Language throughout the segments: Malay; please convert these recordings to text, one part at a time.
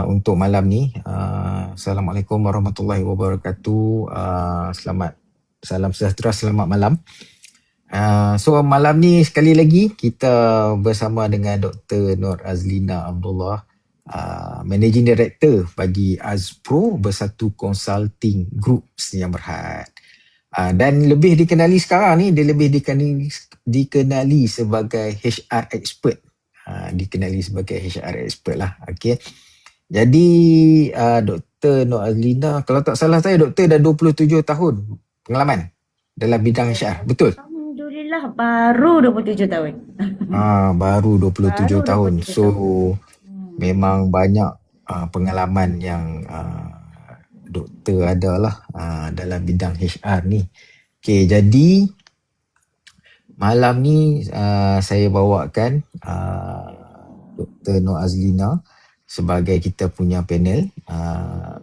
untuk malam ni. Assalamualaikum warahmatullahi wabarakatuh. Salam sejahtera, selamat malam. So malam ni sekali lagi kita bersama dengan Dr. Nur Azlina Abdullah, Managing Director bagi Azpro Bersatu Consulting Group Senyap Berhad. Dan lebih dikenali sekarang ni, dia lebih dikenali sebagai HR expert. Dikenali sebagai HR expert lah. Okay. Jadi Dr. Nur Azlina, kalau tak salah saya, Doktor dah 27 tahun pengalaman dalam bidang HR, betul? Alhamdulillah, baru 27 tahun. Baru 27 tahun. So memang banyak pengalaman yang doktor ada lah dalam bidang HR ni. Okay, jadi malam ni saya bawakan Dr. Nur Azlina sebagai kita punya panel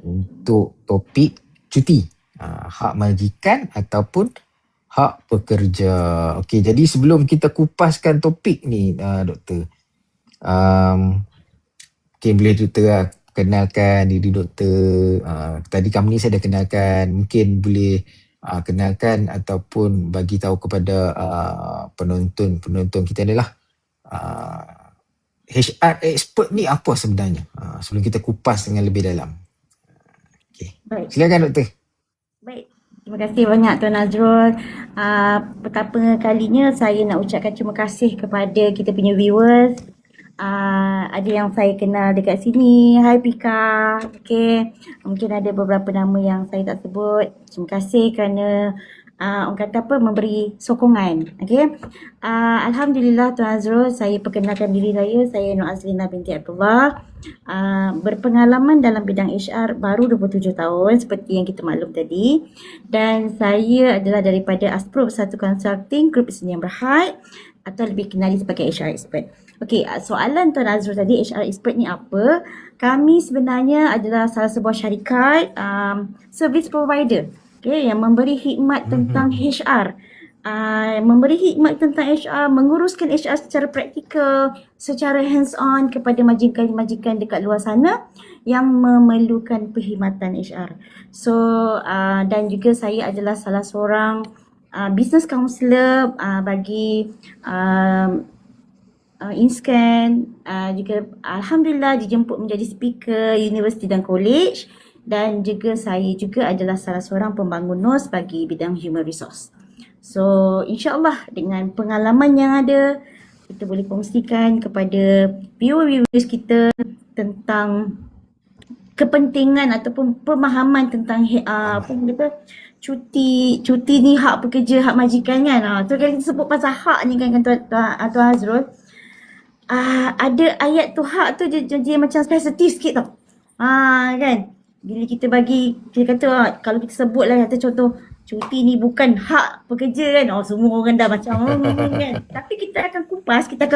untuk topik cuti, hak majikan ataupun hak pekerja. Okey, jadi sebelum kita kupaskan topik ni, doktor, okay, boleh doktor kenalkan diri doktor. Tadi company saya dah kenalkan, mungkin boleh kenalkan ataupun bagi tahu kepada penonton kita ni lah, HR expert ni apa sebenarnya, sebelum kita kupas dengan lebih dalam. Okay. Baik. Silakan doktor. Baik. Terima kasih banyak Tuan Nazrul. Pertama kalinya saya nak ucapkan terima kasih kepada kita punya viewers. Ada yang saya kenal dekat sini. Hai Pika. Okay. Mungkin ada beberapa nama yang saya tak sebut. Terima kasih kerana orang kata apa, memberi sokongan. Okay. Alhamdulillah Tuan Azrul, saya perkenalkan diri saya Nur Azlina binti Abdullah. Berpengalaman dalam bidang HR baru 27 tahun seperti yang kita maklum tadi. Dan saya adalah daripada Azpro Bersatu Consulting Group Senyap Berhad, atau lebih kenali sebagai HR expert. Okey, soalan Tuan Azrul tadi, HR expert ni apa? Kami sebenarnya adalah salah sebuah syarikat service provider, okay, yang memberi khidmat tentang HR. Memberi khidmat tentang HR, menguruskan HR secara praktikal, secara hands-on kepada majikan-majikan dekat luar sana yang memerlukan perkhidmatan HR. So, dan juga saya adalah salah seorang business counselor bagi InScan, juga Alhamdulillah dijemput menjadi speaker universiti dan college, dan juga saya juga adalah salah seorang pembangun NOS bagi bidang human resource. So insyaAllah dengan pengalaman yang ada, kita boleh kongsikan kepada viewers kita tentang kepentingan ataupun pemahaman tentang apa kita, cuti ni hak pekerja, hak majikan kan. So kalau kita sebut pasal hak ni kan Tuan Azrul, ada ayat tu hak tu dia macam sensitif sikit tau. Kan, bila kita bagi, kita kata kalau kita sebut lah, kata contoh cuti ni bukan hak pekerja kan, semua orang dah macam kan. Tapi kita akan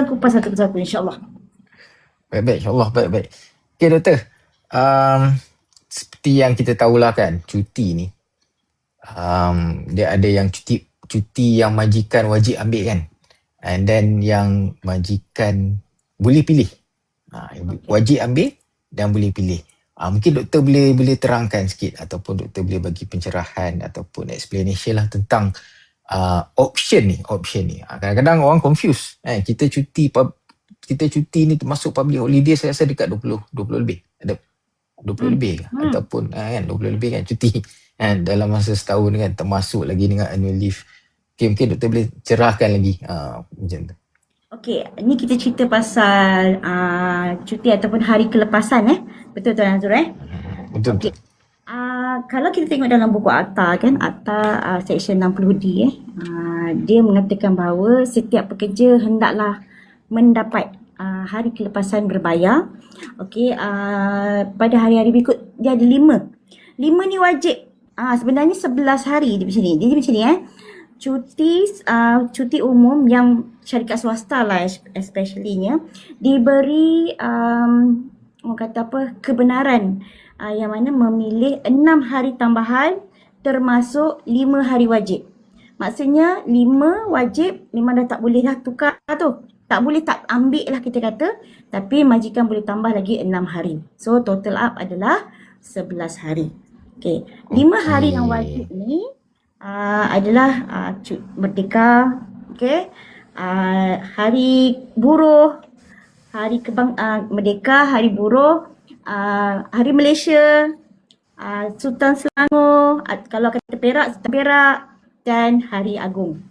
kupas satu persatu insyaAllah. Baik, insyaAllah, baik. Okay doktor, seperti yang kita tahulah kan, cuti ni dia ada yang cuti yang majikan wajib ambil kan, and then yang majikan boleh pilih. Wajib ambil dan boleh pilih. Mungkin doktor boleh terangkan sikit ataupun doktor boleh bagi pencerahan ataupun explanation lah tentang option ni. Kadang-kadang orang confuse. Kita cuti ni termasuk public holiday, saya rasa dekat 20 lebih. Ada 20 lebih ataupun kan 20 lebih kan cuti dalam masa setahun kan, termasuk lagi dengan annual leave. Okay, mungkin doktor boleh cerahkan lagi macam tu. Okey, ni kita cerita pasal cuti ataupun hari kelepasan Betul Tuan Azrul Betul. Okay. Kalau kita tengok dalam buku Akta kan, Akta Section 60D dia mengatakan bahawa setiap pekerja hendaklah mendapat hari kelepasan berbayar. Okey, pada hari-hari berikut dia ada 5 ni wajib. Sebenarnya 11 hari di sini. Jadi macam ni cuti umum yang syarikat swasta lah especially-nya diberi orang kata apa, kebenaran yang mana memilih 6 hari tambahan termasuk 5 hari wajib. Maksudnya 5 wajib memang dah tak boleh dah tukar tu. tak boleh tak ambil lah kita kata, tapi majikan boleh tambah lagi 6 hari. So total up adalah 11 hari. Okay, 5 hari yang wajib ni adalah merdeka, okay, hari buruh, hari merdeka, hari buruh, hari Malaysia, Sultan Selangor, kalau kata Perak, Sultan Perak, dan Hari Agung.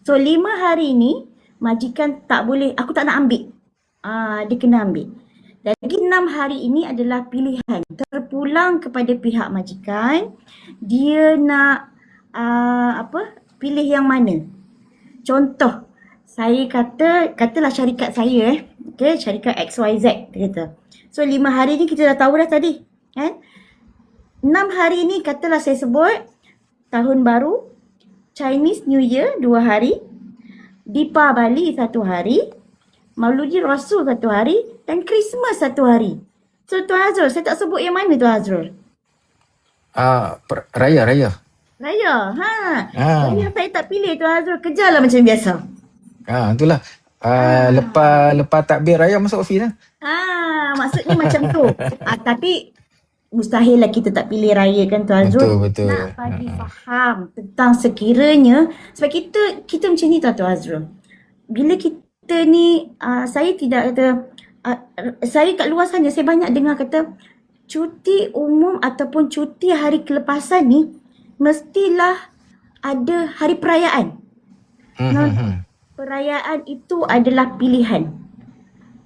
So 5 hari ni majikan tak boleh, aku tak nak ambil. Dia kena ambil. Dan lagi 6 hari ini adalah pilihan. Terpulang kepada pihak majikan, dia nak pilih yang mana. Contoh, saya katalah syarikat saya okay, syarikat XYZ kita. So 5 hari ni kita dah tahu dah tadi, kan? 6 hari ni katalah saya sebut Tahun Baru, Chinese New Year 2 hari, Dipa Bali 1 hari, Mauludi Rasul 1 hari, dan Christmas 1 hari. So Tuan Azrul, saya tak sebut yang mana Tuan Azrul? Raya. Raya, Raya saya tak pilih Tuan Azrul, kejarlah macam biasa. Itulah. Lepas takbir raya masuk ofis lah. Maksudnya macam tu. Tapi mustahil lah kita tak pilih raya kan Tuan Azrul. Betul. Nak bagi faham tentang sekiranya, sebab kita macam ni Tuan Azrul. Bila kita ni, saya tidak kata, saya kat luar sana saya banyak dengar kata cuti umum ataupun cuti hari kelepasan ni mestilah ada hari perayaan. Perayaan itu adalah pilihan.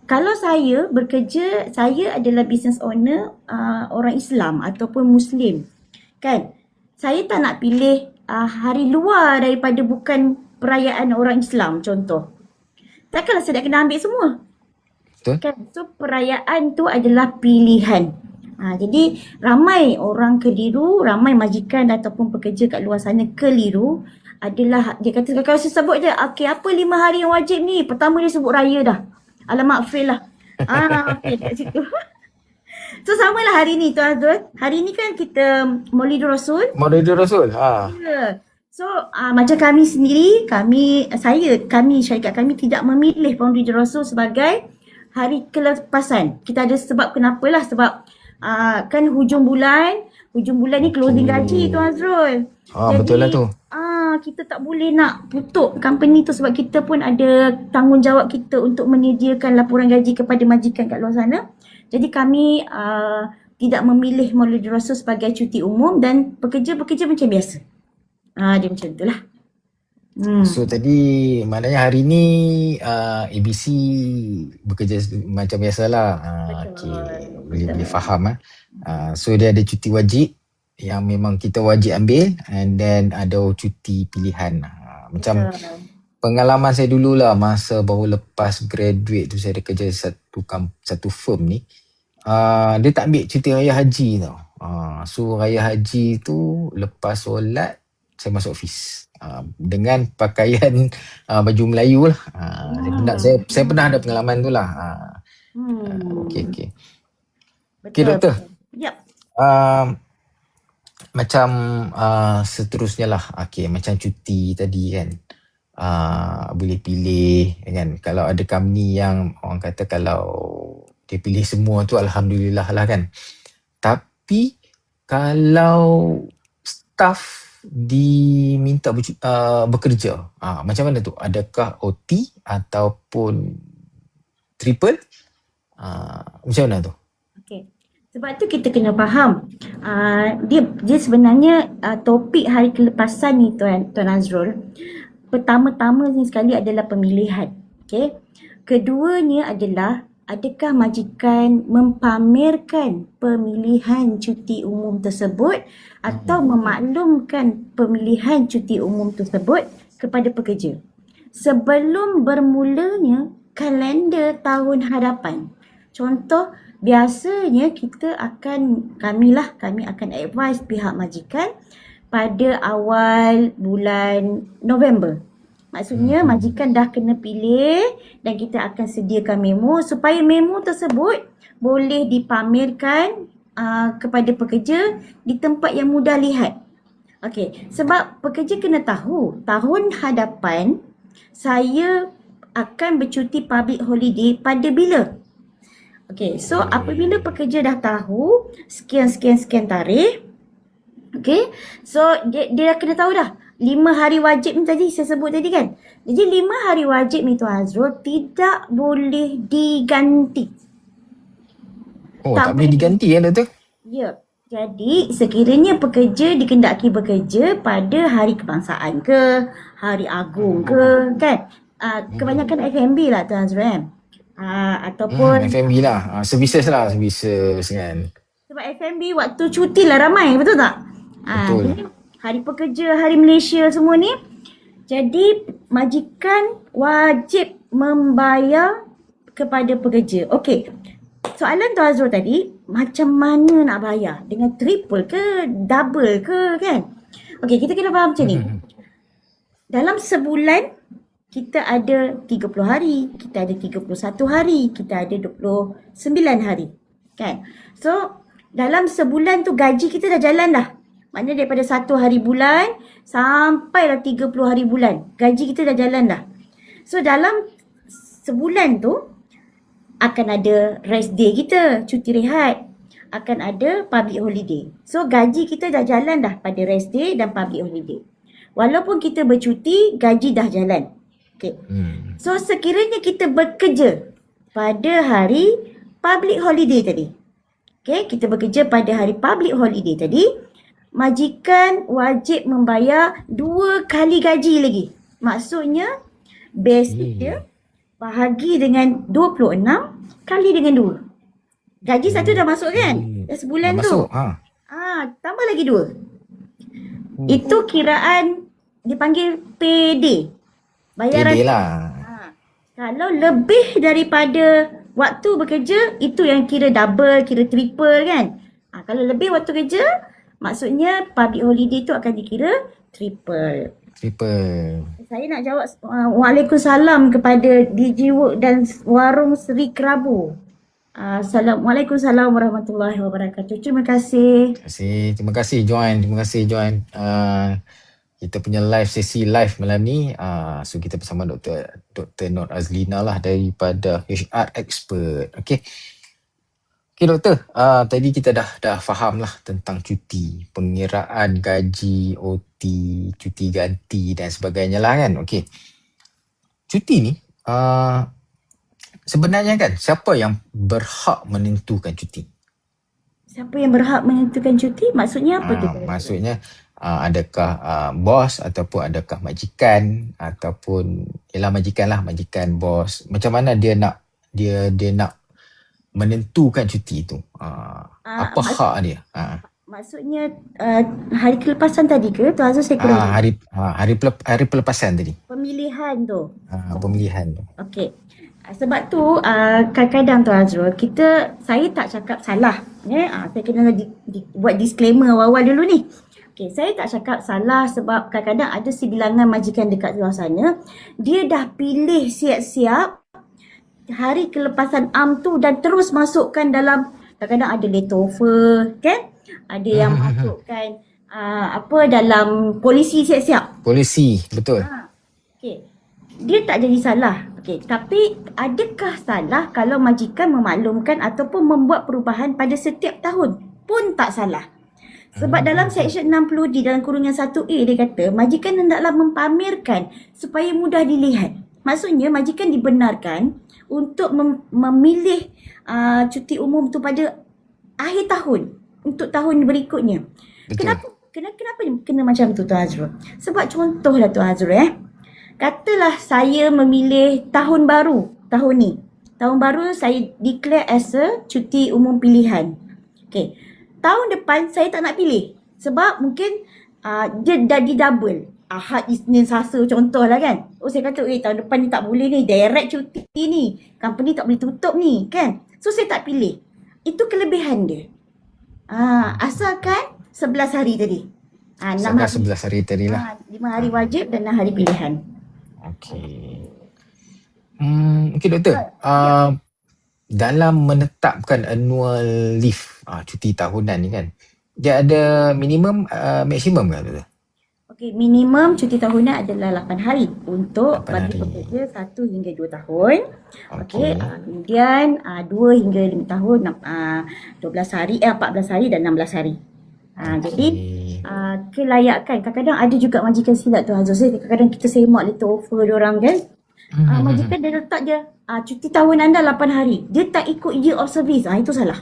Kalau saya bekerja, saya adalah business owner orang Islam ataupun Muslim, kan? Saya tak nak pilih hari luar daripada bukan perayaan orang Islam, contoh. Takkanlah saya nak kena ambil semua. Betul. Kan? So perayaan tu adalah pilihan. Jadi ramai orang keliru, ramai majikan ataupun pekerja kat luar sana keliru adalah dia kata kalau saya sebut je, okey apa 5 hari yang wajib ni? Pertama dia sebut raya dah. Alamak, fail lah. Okey kat situ. So samalah hari ni Tuan Azrul. Hari ni kan kita Maulidur Rasul. Ya. So macam kami sendiri, kami syarikat kami tidak memilih Maulidur Rasul sebagai hari kelepasan. Kita ada sebab kenapalah, sebab kan hujung bulan ni closing gaji Tuan Azrul. Jadi, betul lah tu. Kita tak boleh nak tutup company tu sebab kita pun ada tanggungjawab kita untuk menyediakan laporan gaji kepada majikan kat luar sana. Jadi kami tidak memilih Maulidur Rasul sebagai cuti umum dan pekerja-pekerja macam biasa. Dia macam tu lah. So tadi maknanya hari ni ABC bekerja macam biasalah. Boleh faham. So dia ada cuti wajib yang memang kita wajib ambil, and then ada cuti pilihan. Macam pengalaman saya dululah masa baru lepas graduate tu, saya ada kerja satu firm ni. Dia tak ambil cuti raya haji tau. So raya haji tu lepas solat saya masuk office dengan pakaian baju Melayu lah. Saya pernah ada pengalaman tu lah. Okey. Okey doktor. Yep. Macam seterusnya lah. Macam cuti tadi kan, boleh pilih kan. Kalau ada company yang orang kata kalau dia pilih semua tu alhamdulillah lah kan. Tapi kalau staff diminta bekerja, macam mana tu? Adakah OT ataupun triple? Macam mana tu? Okey. Sebab tu kita kena faham dia sebenarnya topik hari kelepasan ni Tuan Azrul, pertama-tama ni sekali adalah pemilihan. Okey. Keduanya adalah adakah majikan mempamerkan pemilihan cuti umum tersebut atau memaklumkan pemilihan cuti umum tersebut kepada pekerja sebelum bermulanya kalender tahun hadapan. Contoh, biasanya kami akan advise pihak majikan pada awal bulan November. Maksudnya majikan dah kena pilih dan kita akan sediakan memo supaya memo tersebut boleh dipamerkan kepada pekerja di tempat yang mudah lihat. Okey, sebab pekerja kena tahu tahun hadapan saya akan bercuti public holiday pada bila? Okay, so apabila pekerja dah tahu sekian tarikh, okay, so dia dah kena tahu dah 5 hari wajib ni tadi saya sebut tadi kan. Jadi 5 hari wajib ni Tuan Azrul tidak boleh diganti. Tak boleh diganti ya Doktor? Ya. Jadi sekiranya pekerja dikendaki bekerja pada hari kebangsaan ke, hari agung ke, kan? Kebanyakan FMB lah Tuan Azrul kan? Ataupun FMB lah, services kan. Sebab FMB waktu cuti lah ramai, betul tak? Betul. Hari pekerja, hari Malaysia semua ni. Jadi majikan wajib membayar kepada pekerja. Okey. Soalan Tuan Azrul tadi, macam mana nak bayar? Dengan triple ke, double ke kan? Okey, kita kena faham macam ni. Dalam sebulan, kita ada 30 hari, kita ada 31 hari, kita ada 29 hari. Kan? So, dalam sebulan tu gaji kita dah jalan dah. Maknanya daripada 1 hari bulan sampailah 30 hari bulan. Gaji kita dah jalan dah. So, dalam sebulan tu akan ada rest day kita, cuti rehat. Akan ada public holiday. So, gaji kita dah jalan dah pada rest day dan public holiday. Walaupun kita bercuti, gaji dah jalan. Okay. So sekiranya kita bekerja pada hari public holiday tadi. Okay, kita bekerja pada hari public holiday tadi, majikan wajib membayar 2 kali gaji lagi. Maksudnya basic dia bahagi dengan 26 kali dengan 2. Gaji satu dah masuk kan? Dah sebulan dah tu. Tambah lagi 2. Itu kiraan dipanggil payday. Bayaran lah. Kalau lebih daripada waktu bekerja, itu yang kira double, kira triple kan. Kalau lebih waktu kerja, maksudnya public holiday tu akan dikira triple. Saya nak jawab Waalaikumsalam kepada DG Work dan Warung Seri Kerabu. Assalamualaikum warahmatullahi wabarakatuh. Terima kasih. Terima kasih Joan. Kita punya sesi live malam ni, so kita bersama Dr. Nur Azlina lah daripada HR Expert. Okay Doktor, tadi kita dah faham lah tentang cuti, pengiraan gaji, OT, cuti ganti dan sebagainya lah kan. Okay, cuti ni sebenarnya kan siapa yang berhak menentukan cuti? Siapa yang berhak menentukan cuti? Maksudnya apa tu? Maksudnya adakah bos ataupun adakah majikan ataupun majikan bos, macam mana dia nak menentukan cuti tu, apa hak dia? Maksudnya hari kelepasan tadi ke Tuan Azrul? Saya kurang hari pelepasan tadi, pemilihan tu. Pemilihan tu. Okey. Sebab tu kadang-kadang Tuan Azrul, saya tak cakap salah. Saya kena buat disclaimer awal-awal dulu ni. Okay, saya tak cakap salah sebab kadang-kadang ada sebilangan majikan dekat luar sana, dia dah pilih siap-siap hari kelepasan am tu dan terus masukkan dalam, kadang-kadang ada lateover kan, ada yang masukkan dalam polisi siap-siap. Polisi, betul. Okay. Dia tak jadi salah. Okay. Tapi adakah salah kalau majikan memaklumkan ataupun membuat perubahan pada setiap tahun? Pun tak salah. Sebab dalam Seksyen 60D dalam kurungan 1A dia kata majikan hendaklah mempamerkan supaya mudah dilihat. Maksudnya majikan dibenarkan untuk memilih cuti umum tu pada akhir tahun untuk tahun berikutnya. Betul. Kenapa kena macam tu Tuan Azrul? Sebab contohlah Tuan Azrul katalah saya memilih tahun baru tahun ni. Tahun baru saya declare as a cuti umum pilihan. Okay. Tahun depan saya tak nak pilih sebab mungkin dia dah di double. Ahad, Isnin, Selasa contohlah kan. Saya kata tahun depan ni tak boleh ni, direct cuti ni, company tak boleh tutup ni kan. So saya tak pilih. Itu kelebihan dia. Asalkan 11 hari tadi. 11 hari tadi lah. 5 hari wajib dan 6 hari pilihan. Okey. Okey Doktor. Dalam menetapkan annual leave, cuti tahunan ni kan, dia ada minimum, maksimum ke Doktor? Okey, minimum cuti tahunan adalah 8 hari untuk 8 bagi hari. pekerja 1 hingga 2 tahun. Okey, Okey. kemudian 2 hingga 5 tahun 12 hari 14 hari dan 16 hari. Jadi kelayakan, kadang-kadang ada juga majikan silap tu Azul. Kadang-kadang kita semak little offer diorang kan. Majikan dia letak je cuti tahun anda 8 hari. Dia tak ikut year of service. Itu salah.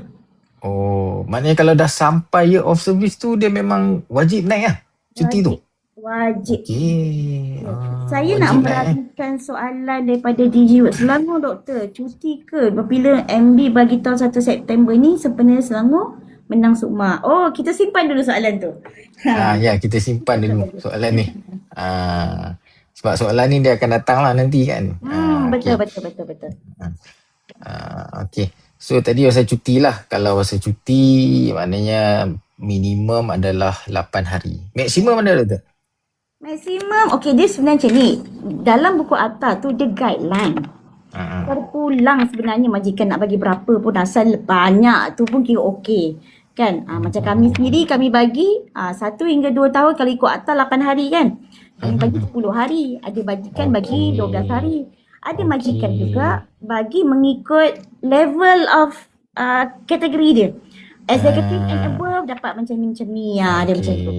Oh, maknanya kalau dah sampai year of service tu dia memang wajib naik lah cuti tu. Wajib. Okey. Saya nak meragukan soalan daripada DG Selangor, doktor. Cuti ke? Apabila MB bagi tahu 1 September ni sebenarnya Selangor menang Sukma. Oh, kita simpan dulu soalan tu. Ya, kita simpan dulu soalan ni. Sebab soalan ni dia akan datang lah nanti kan. Betul. Okey. So tadi pasal cuti lah. Kalau pasal cuti maknanya minimum adalah 8 hari. Maksimum ada tu? Maksimum, okey, dia sebenarnya macam ni. Dalam buku akta tu dia guideline. Terpulang sebenarnya majikan nak bagi berapa pun asal banyak tu pun kira okey. Kan? Macam kami sendiri kami bagi 1 hingga 2 tahun kalau ikut akta 8 hari kan. Kami bagi 10 hari. Ada majikan bagi 12 hari. Ada majikan juga bagi mengikut level of kategori dia. Executive and above dapat macam ni. Dia macam tu.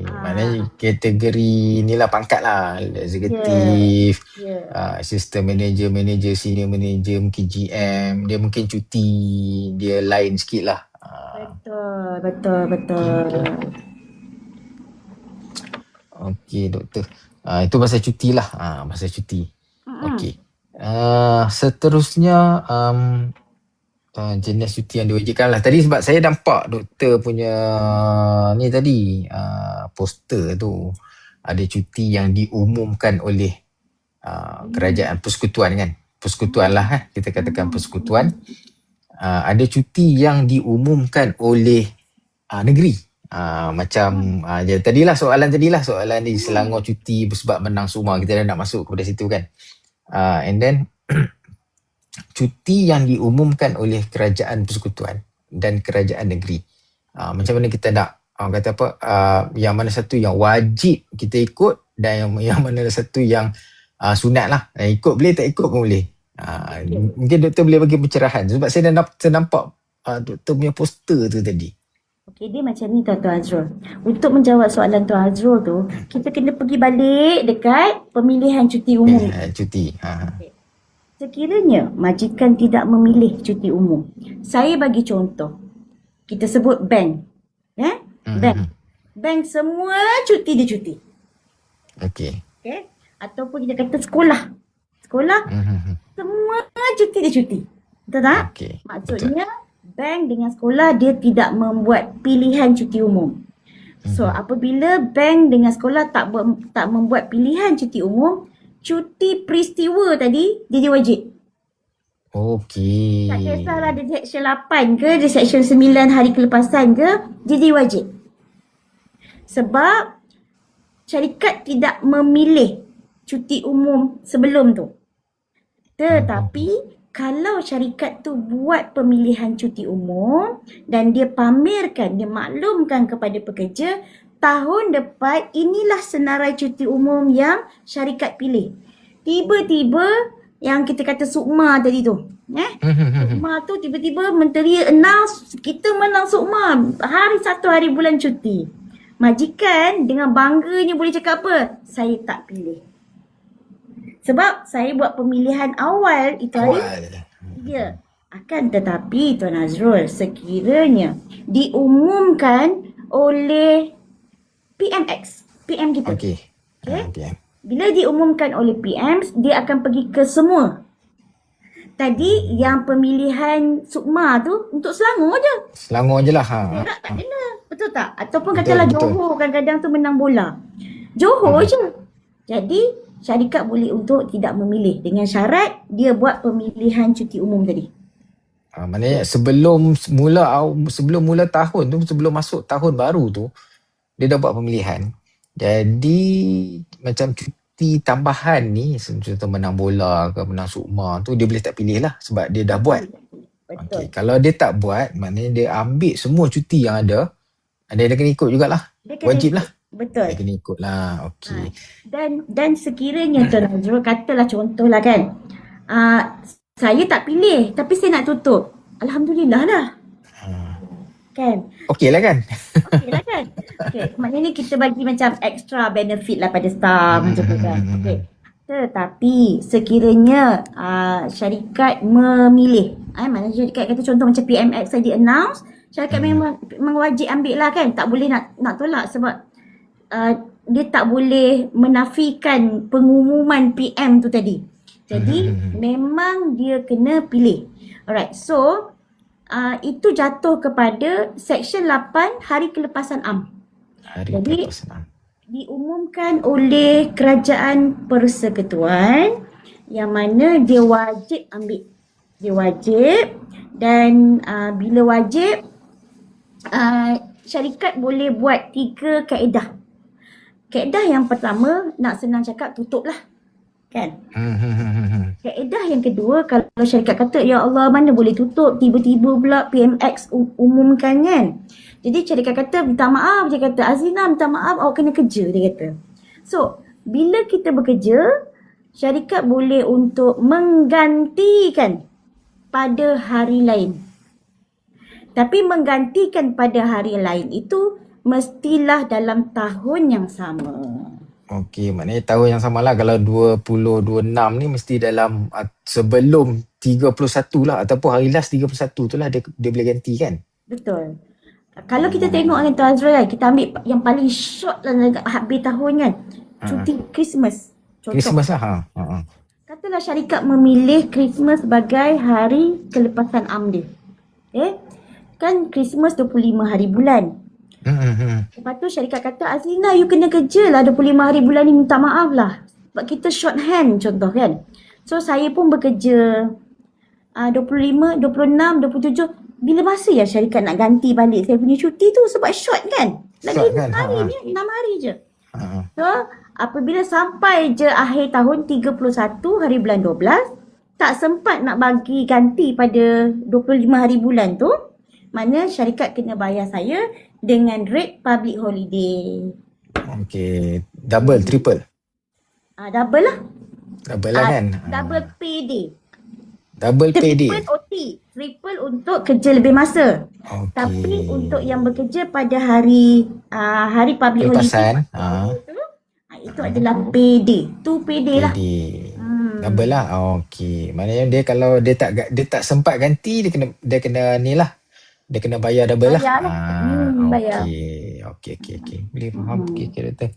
Maknanya kategori ni lah pangkat lah. Executive, assistant manager, senior manager, mungkin GM. Dia mungkin cuti dia lain sikit lah. Betul. Okey doktor. Itu pasal cuti lah. Pasal cuti. Okey. Seterusnya jenis cuti yang diwajibkan lah. Tadi sebab saya nampak doktor punya ni tadi poster tu ada cuti yang diumumkan oleh kerajaan persekutuan kan. Persekutuan lah kita katakan persekutuan. Ada cuti yang diumumkan oleh negeri. Macam tadilah soalan di Selangor cuti sebab menang Sukma. Kita dah nak masuk kepada situ kan. And then cuti yang diumumkan oleh kerajaan persekutuan dan kerajaan negeri. Macam mana kita nak kata apa, yang mana satu yang wajib kita ikut dan yang mana satu yang sunat lah. Ikut boleh, tak ikut pun boleh. Mungkin doktor boleh bagi pencerahan sebab saya dah nampak doktor punya poster tu tadi. Okey, dia macam ni Tuan Azrul. Untuk menjawab soalan Tuan Azrul tu, kita kena pergi balik dekat pemilihan cuti umum. Cuti. Okay. Sekiranya majikan tidak memilih cuti umum, saya bagi contoh. Kita sebut bank. Bank. Bank semua cuti dia cuti. Okey. Ataupun kita kata sekolah. Semua cuti dia cuti. Betul tak? Okay. Maksudnya bank dengan sekolah dia tidak membuat pilihan cuti umum. So apabila bank dengan sekolah tak membuat pilihan cuti umum, cuti peristiwa tadi dia wajib. Okey. Tak kisahlah dia section 8 ke, dia section 9 hari kelepasan ke, dia wajib. Sebab syarikat tidak memilih cuti umum sebelum tu. Tetapi kalau syarikat tu buat pemilihan cuti umum dan dia pamerkan, dia maklumkan kepada pekerja, tahun depan inilah senarai cuti umum yang syarikat pilih. Tiba-tiba yang kita kata Sukma tadi tu. Sukma tu tiba-tiba menteri announce kita menang Sukma. Hari bulan cuti. Majikan dengan bangganya boleh cakap apa? Saya tak pilih. Sebab saya buat pemilihan awal itu hari. Ya. Akan tetapi Tuan Azrul, sekiranya diumumkan oleh PMX, PM kita. Okey. PM. Bila diumumkan oleh PM, dia akan pergi ke semua. Tadi yang pemilihan Sukma tu untuk Selangor je. Selangor je lah. Tak kena. Betul tak? Ataupun katalah Johor kadang-kadang tu menang bola. Johor je. Jadi syarikat boleh untuk tidak memilih dengan syarat dia buat pemilihan cuti umum tadi. Maknanya sebelum mula tahun tu, sebelum masuk tahun baru tu, dia dah buat pemilihan. Jadi macam cuti tambahan ni, contoh menang bola ke menang Sukma tu, dia boleh tak pilih lah sebab dia dah buat. Okay. Kalau dia tak buat, maknanya dia ambil semua cuti yang ada, dia kena ikut jugalah. Wajib lah. Betul. Dia kena ikut lah. Ha, Okey. dan sekiranya Tuan Azrul katalah contohlah kan, saya tak pilih tapi saya nak tutup. Alhamdulillah lah Ha. kan. Okey lah kan? Okey lah kan. Okey, maknanya kita bagi macam extra benefit lah pada staff macam tu kan. Okey. Tetapi sekiranya syarikat memilih, mana syarikat kata contoh macam PMX tadi announce, syarikat memang wajib ambil lah kan. Tak boleh nak tolak sebab dia tak boleh menafikan pengumuman PM tu tadi. Jadi memang dia kena pilih. Alright, so itu jatuh kepada Seksyen 8 Hari Kelepasan Am. Jadi diumumkan oleh Kerajaan Persekutuan yang mana dia wajib ambil. Dia wajib dan bila wajib syarikat boleh buat 3 kaedah. Kaedah yang pertama, nak senang cakap, tutup lah. Kan? Kaedah yang kedua, kalau syarikat kata, ya Allah mana boleh tutup, tiba-tiba pula PMX umumkan kan. Jadi syarikat kata, minta maaf, dia kata, Azina minta maaf, awak kena kerja, dia kata. So, bila kita bekerja, syarikat boleh untuk menggantikan pada hari lain. Tapi menggantikan pada hari lain itu mestilah dalam tahun yang sama. Okey, maknanya tahun yang sama lah. Kalau 2026 ni mesti dalam sebelum 31 lah ataupun hari last 31 tu lah dia boleh ganti kan? Betul. Kalau kita tengok kan Tuan Azrul kan, kita ambil yang paling short lah habis tahun kan. Cuti Christmas. Contoh. Christmas lah. Katalah syarikat memilih Christmas sebagai hari kelepasan am dia. Kan Christmas 25 hari bulan. Lepas tu syarikat kata, Azlina you kena kerja lah 25 hari bulan ni, minta maaf lah. Sebab kita short hand contoh kan. So saya pun bekerja 25, 26, 27. Bila masa ya syarikat nak ganti balik saya punya cuti tu sebab short kan. Lagi 6 hari ni, 6 hari je. So apabila sampai je akhir tahun 31 hari bulan 12, tak sempat nak bagi ganti pada 25 hari bulan tu, mana syarikat kena bayar saya dengan rate public holiday. Okey, double, triple? Double lah. Double lah kan? Double pay day. Double pay day. Triple OT. Triple untuk kerja lebih masa. Okay. Tapi untuk yang bekerja pada hari public holiday itu adalah pay day. Tu pay day lah. Double lah. Okey. Maknanya dia kalau dia tak sempat ganti, dia kena ni lah. Dia kena bayar double lah. Bayar. Okey. Boleh faham. Okey, doktor.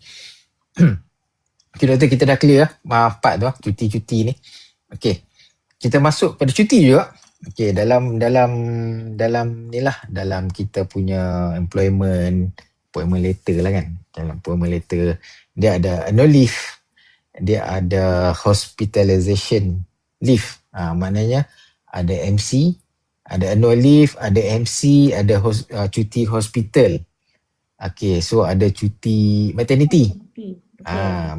Okey, doktor, kita dah clear lah. Part tu lah, cuti-cuti ni. Okey. Kita masuk pada cuti juga. Okey, dalam ni lah, dalam kita punya appointment letter lah kan. Dalam appointment letter, dia ada annual leave. Dia ada hospitalization leave. Maknanya ada MC, ada annual leave, ada MC, ada cuti hospital. Okay, so ada cuti maternity.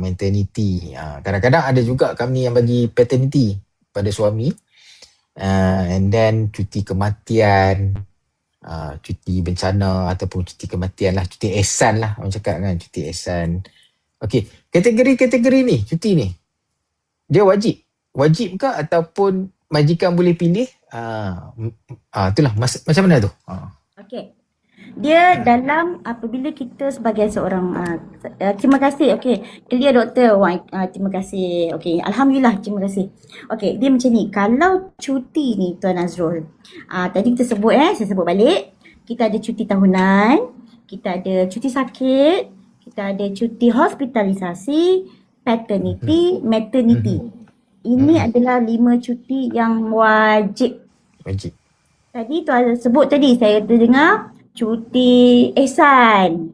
Maternity. Kadang-kadang ada juga kami yang bagi paternity pada suami. And then cuti kematian, cuti bencana ataupun cuti kematian lah, cuti ihsan lah orang cakap kan, cuti ihsan. Okay, kategori-kategori ni, cuti ni, dia wajib ke ataupun majikan boleh pilih? Itulah macam mana tu? Okey. Dia dalam apabila kita sebagai seorang terima kasih. Okey, clear doktor. Terima kasih. Okey, alhamdulillah, terima kasih. Okey, dia macam ni. Kalau cuti ni Tuan Azrul, tadi kita sebut saya sebut balik. Kita ada cuti tahunan, kita ada cuti sakit, kita ada cuti hospitalisasi, paternity, maternity. Ini adalah 5 cuti yang wajib. Tadi Tuan sebut tadi, saya dengar cuti ihsan,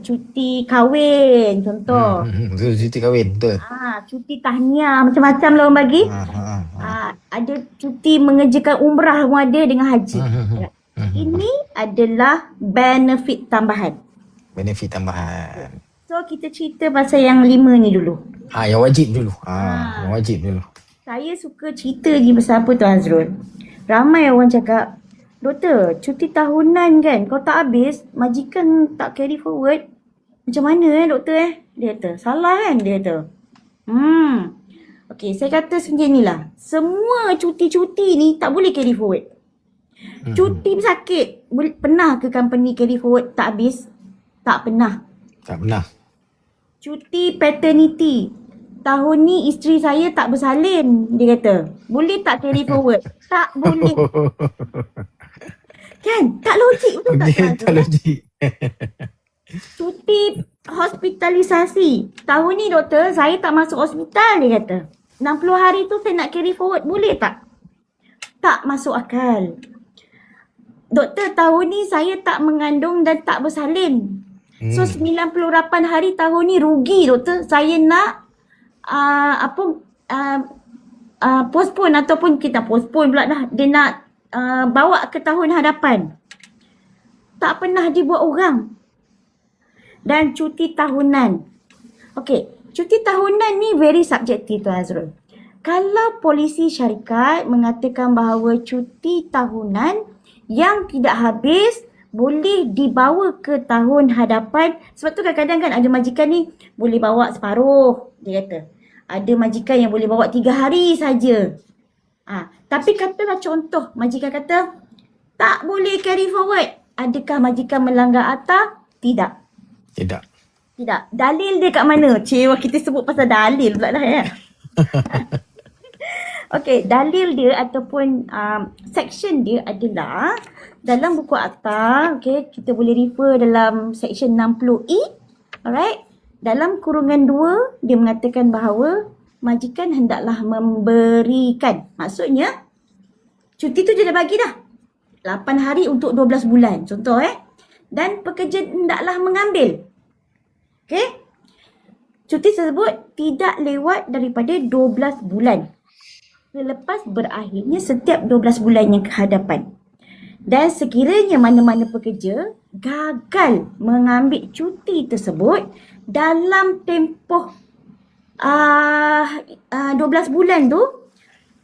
cuti kahwin contoh. Betul, cuti kahwin, betul. Cuti tahniah, macam-macam lah orang bagi. Ada cuti mengerjakan umrah pun ada dengan haji. Ini adalah benefit tambahan. So kita cerita pasal yang 5 ni dulu. Yang wajib dulu. Yang wajib dulu. Saya suka cerita ni pasal apa Tuan Azrul. Ramai orang cakap, doktor, cuti tahunan kan, kalau tak habis, majikan tak carry forward, Macam mana doktor Dia kata, salah kan dia kata. Okey, saya kata macam inilah. Semua cuti-cuti ni tak boleh carry forward. Cuti sakit, pernah ke company carry forward tak habis? Tak pernah. Tak pernah. Cuti paternity, tahun ni isteri saya tak bersalin, dia kata. Boleh tak carry forward? Tak boleh. Kan? Tak logik betul tak? Okey, tak logik. Cuti hospitalisasi. Tahun ni doktor, saya tak masuk hospital, dia kata. 60 hari tu saya nak carry forward, boleh tak? Tak masuk akal. Doktor, tahun ni saya tak mengandung dan tak bersalin. So 98 hari tahun ni rugi doktor. Saya nak postpone ataupun kita postpone pula dah. Dia nak bawa ke tahun hadapan. Tak pernah dibuat orang. Dan cuti tahunan. Okey, cuti tahunan ni very subjektif Tuan Azrul. Kalau polisi syarikat mengatakan bahawa cuti tahunan yang tidak habis boleh dibawa ke tahun hadapan. Sebab tu kadang-kadang kan ada majikan ni boleh bawa separuh, dia kata. Ada majikan yang boleh bawa 3 hari saja. Tapi katalah contoh, majikan kata tak boleh carry forward. Adakah majikan melanggar akta? Tidak. Tidak. Dalil dia kat mana? Cewa kita sebut pasal dalil pula dah ya. Okey, dalil dia ataupun section dia adalah dalam buku akta, okey, kita boleh refer dalam section 60E. Alright. Dalam kurungan 2, dia mengatakan bahawa majikan hendaklah memberikan. Maksudnya, cuti tu dia dah bagi dah. 8 hari untuk 12 bulan. Contoh Dan pekerja hendaklah mengambil. Okey. Cuti tersebut tidak lewat daripada 12 bulan. Selepas berakhirnya setiap 12 bulan yang kehadapan. Dan sekiranya mana-mana pekerja gagal mengambil cuti tersebut dalam tempoh 12 bulan tu,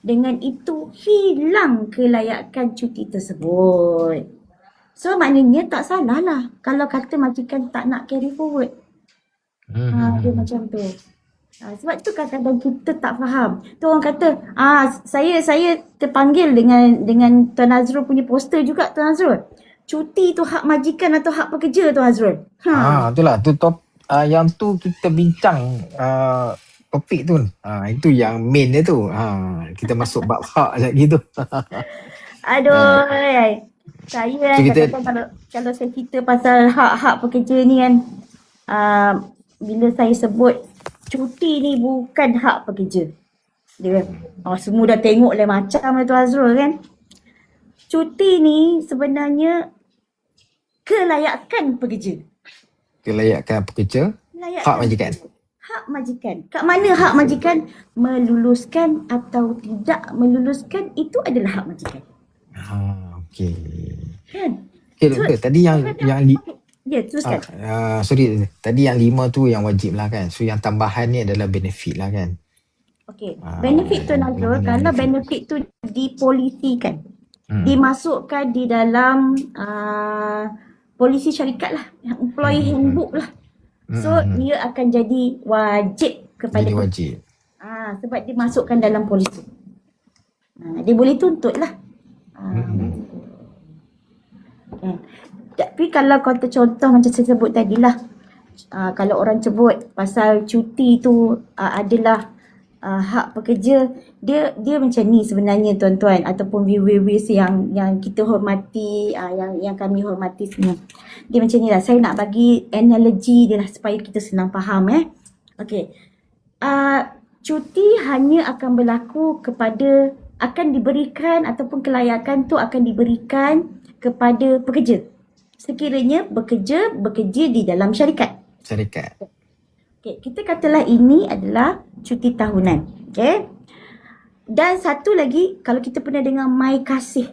dengan itu hilang kelayakan cuti tersebut. So maknanya tak salah lah kalau kata majikan tak nak carry forward. Dia macam tu. Sebab tu kadang-kadang kita tak faham. Tu orang kata, saya terpanggil dengan Tuan Azrul punya poster juga Tuan Azrul. Cuti tu hak majikan atau hak pekerja Tuan Azrul? Itulah tu yang tu kita bincang topik tu. Itu yang main dia tu. Kita masuk bab hak sekejap gitu. Aduh, saya kadang-kadang kalau saya cerita pasal hak-hak pekerja ni kan, bila saya sebut cuti ni bukan hak pekerja. Dia semua dah tengok lah macam tu Azrul kan. Cuti ni sebenarnya kelayakan pekerja. Hak majikan. Hak majikan. Kat mana hak majikan? Meluluskan atau tidak meluluskan, itu adalah hak majikan. Okey. Kan? Okey doktor, tadi yang Ya, teruskan. Sorry, tadi yang 5 tu yang wajib lah kan. So yang tambahan ni adalah benefit lah kan. Okey, benefit tu Nazrul, kalau benefit tu dipolisikan, dimasukkan di dalam polisi syarikat lah, employee handbook lah. So dia akan jadi wajib kepada wajib. Sebab dia masukkan dalam polisi. Dia boleh tuntut lah. Tapi kalau kata contoh macam saya sebut tadilah, kalau orang sebut pasal cuti tu adalah hak pekerja, dia macam ni sebenarnya tuan-tuan ataupun viewers yang kita hormati, yang kami hormati semua. Dia macam ni lah, saya nak bagi analogi dia lah supaya kita senang faham Okey. Cuti hanya akan berlaku akan diberikan ataupun kelayakan tu akan diberikan kepada pekerja sekiranya bekerja di dalam syarikat. Okey, kita katalah ini adalah cuti tahunan. Okey. Dan satu lagi, kalau kita pernah dengar My Kasih.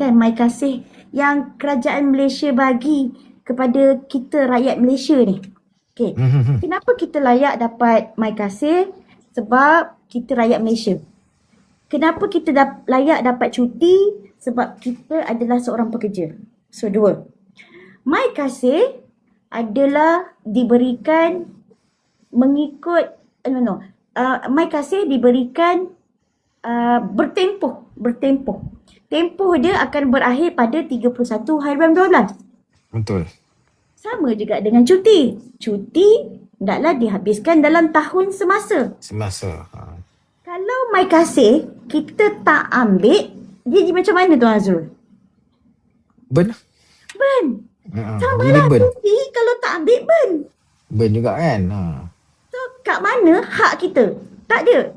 Kan My Kasih yang kerajaan Malaysia bagi kepada kita rakyat Malaysia ni. Okey. Kenapa kita layak dapat My Kasih? Sebab kita rakyat Malaysia. Kenapa kita layak dapat cuti? Sebab kita adalah seorang pekerja. So, 2. My Kasih adalah diberikan mengikut mai kasih diberikan bertempoh. Tempoh dia akan berakhir pada 31 hari bulan 12. Betul. Sama juga dengan cuti. Cuti hendaklah dihabiskan dalam tahun semasa. Kalau mai kasih kita tak ambil, dia macam mana Tuan Azrul? Ben. Sama lah cuti kalau tak ambil ben. Ben juga kan. So kat mana hak kita? Tak ada.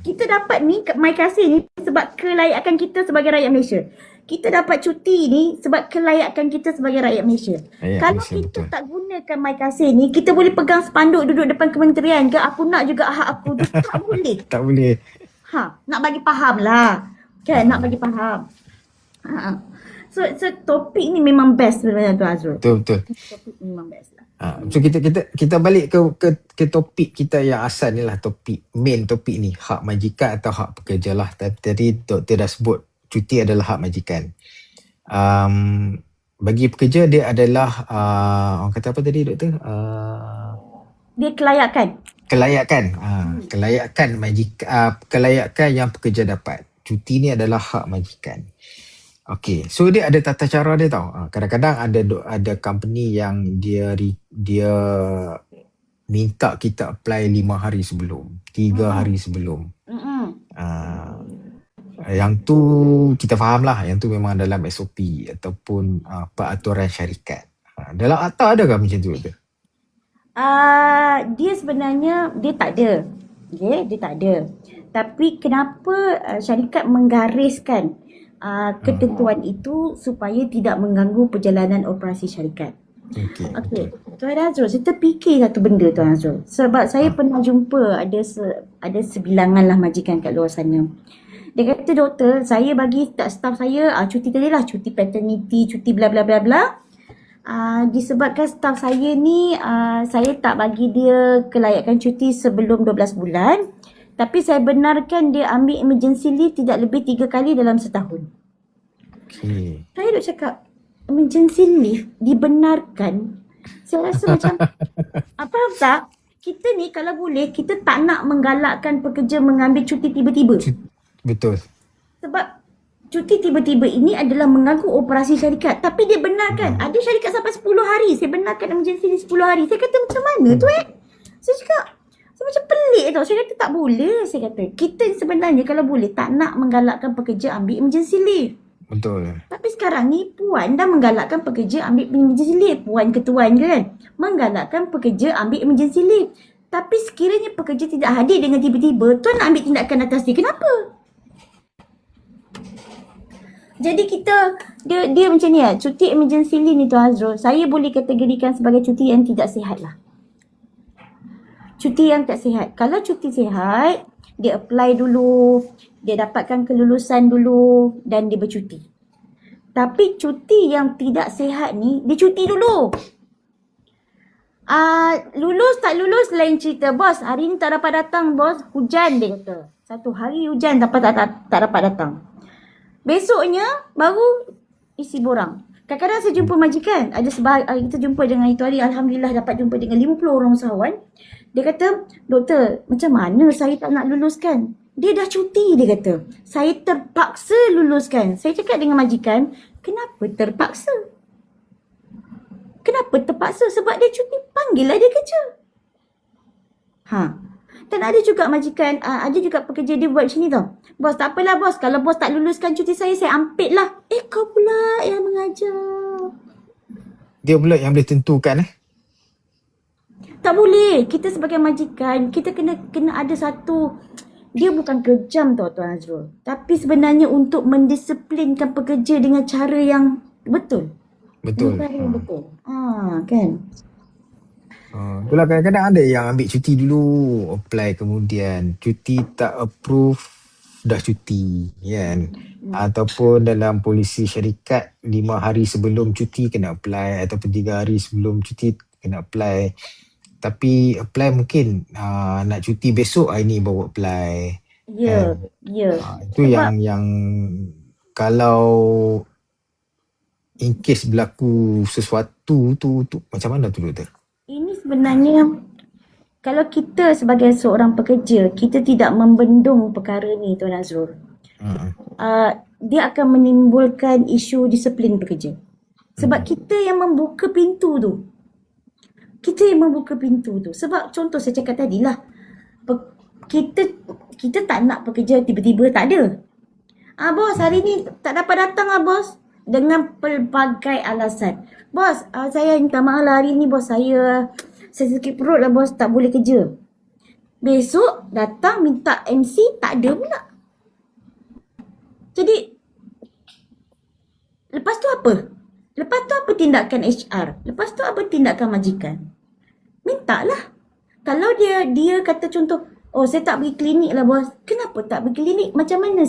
Kita dapat ni mai kasih ni sebab kelayakan kita sebagai rakyat Malaysia. Kita dapat cuti ni sebab kelayakan kita sebagai rakyat Malaysia. Kalau Malaysia, kita betul. Tak gunakan mai kasih ni, kita boleh pegang spanduk duduk depan kementerian ke, aku nak juga hak aku. Tak boleh. Tak boleh. Nak bagi faham lah. Kan, nak bagi faham. So topik ni memang best sebenarnya Tuan Azrul. Betul. Topik ni memang best lah. So kita balik ke topik kita yang asal ni lah, main topik ni, hak majikan atau hak pekerja lah. Tadi doktor dah sebut cuti adalah hak majikan. Bagi pekerja dia adalah orang kata apa tadi doktor? Dia kelayakan. Kelayakan majikan, kelayakan yang pekerja dapat. Cuti ni adalah hak majikan. Okay, so dia ada tata cara dia tau. Kadang-kadang ada company yang dia minta kita apply 5 hari sebelum, 3 hari sebelum. Yang tu kita faham lah, yang tu memang dalam SOP ataupun peraturan syarikat. Dalam akta adakah macam tu? Dia sebenarnya dia tak ada. Okay, dia tak ada. Tapi kenapa syarikat menggariskan ketentuan itu supaya tidak mengganggu perjalanan operasi syarikat. Okay. Tuan Azrul, saya terfikir satu benda Tuan Azrul. Sebab saya pernah jumpa ada sebilangan lah majikan kat luar sana. Dia kata, doktor, saya bagi staff saya cuti tadi lah, cuti paternity, cuti bla bla bla bla. Disebabkan staff saya ni saya tak bagi dia kelayakan cuti sebelum 12 bulan. Tapi saya benarkan dia ambil emergency leave tidak lebih 3 kali dalam setahun. Okay. Saya duk cakap, emergency leave dibenarkan. Saya rasa macam, faham tak? Kita ni kalau boleh, kita tak nak menggalakkan pekerja mengambil cuti tiba-tiba. Betul. Sebab cuti tiba-tiba ini adalah mengganggu operasi syarikat. Tapi dia benarkan. Ada syarikat sampai 10 hari. Saya benarkan emergency leave 10 hari. Saya kata macam mana tu Saya cakap, saya macam pelik tau. Saya kata tak boleh. Saya kata kita sebenarnya kalau boleh tak nak menggalakkan pekerja ambil emergency leave. Betul. Tapi sekarang ni Puan dah menggalakkan pekerja ambil emergency leave. Puan ketuan kan menggalakkan pekerja ambil emergency leave. Tapi sekiranya pekerja tidak hadir dengan tiba-tiba, tuan nak ambil tindakan atas dia. Kenapa? Jadi dia macam ni lah. Cuti emergency leave ni Tuan Azrul, saya boleh kategorikan sebagai cuti yang tidak sihat lah. Cuti yang tak sihat. Kalau cuti sihat, dia apply dulu, dia dapatkan kelulusan dulu dan dia bercuti. Tapi cuti yang tidak sihat ni, dia cuti dulu. Lulus tak lulus lain cerita. Bos, hari ni tak dapat datang bos. Hujan dia kata. 1 hari hujan tak dapat datang. Besoknya baru isi borang. Kadang-kadang saya jumpa majikan. Kita jumpa dengan itu hari. Alhamdulillah dapat jumpa dengan 50 orang usahawan. Dia kata, doktor, macam mana saya tak nak luluskan? Dia dah cuti, dia kata. Saya terpaksa luluskan. Saya cakap dengan majikan, kenapa terpaksa? Kenapa terpaksa? Sebab dia cuti, panggillah dia kerja. Dan ada juga majikan, ada juga pekerja dia buat macam ni tau. Bos, tak apalah bos. Kalau bos tak luluskan cuti saya ampit lah. Kau pula yang mengajar. Dia pula yang boleh tentukan Tak boleh. Kita sebagai majikan, kita kena ada satu, dia bukan kejam tau Tuan Azrul. Tapi sebenarnya untuk mendisiplinkan pekerja dengan cara yang betul. Betul. Cara yang betul. Kan? Itulah kadang-kadang ada yang ambil cuti dulu, apply kemudian cuti tak approve, dah cuti kan. Ataupun dalam polisi syarikat 5 hari sebelum cuti kena apply, ataupun 3 hari sebelum cuti kena apply. Tapi apply mungkin nak cuti besok, hari ni baru apply. Ya. Itu yang kalau in case berlaku sesuatu tu macam mana tu doktor? Ini sebenarnya kalau kita sebagai seorang pekerja, kita tidak membendung perkara ni Tuan Azrul. Dia akan menimbulkan isu disiplin pekerja. Sebab kita yang membuka pintu tu. Sebab contoh saya cakap tadi lah. Kita tak nak pekerja tiba-tiba tak ada. Bos hari ni tak dapat datang bos. Dengan pelbagai alasan. Bos, saya minta maaf lah hari ni bos saya sakit perut lah bos, tak boleh kerja. Besok datang minta MC tak ada pula. Jadi lepas tu apa tindakan HR? Lepas tu apa tindakan majikan? Mintalah. Kalau dia kata contoh, saya tak pergi klinik lah bos. Kenapa tak pergi klinik? Macam mana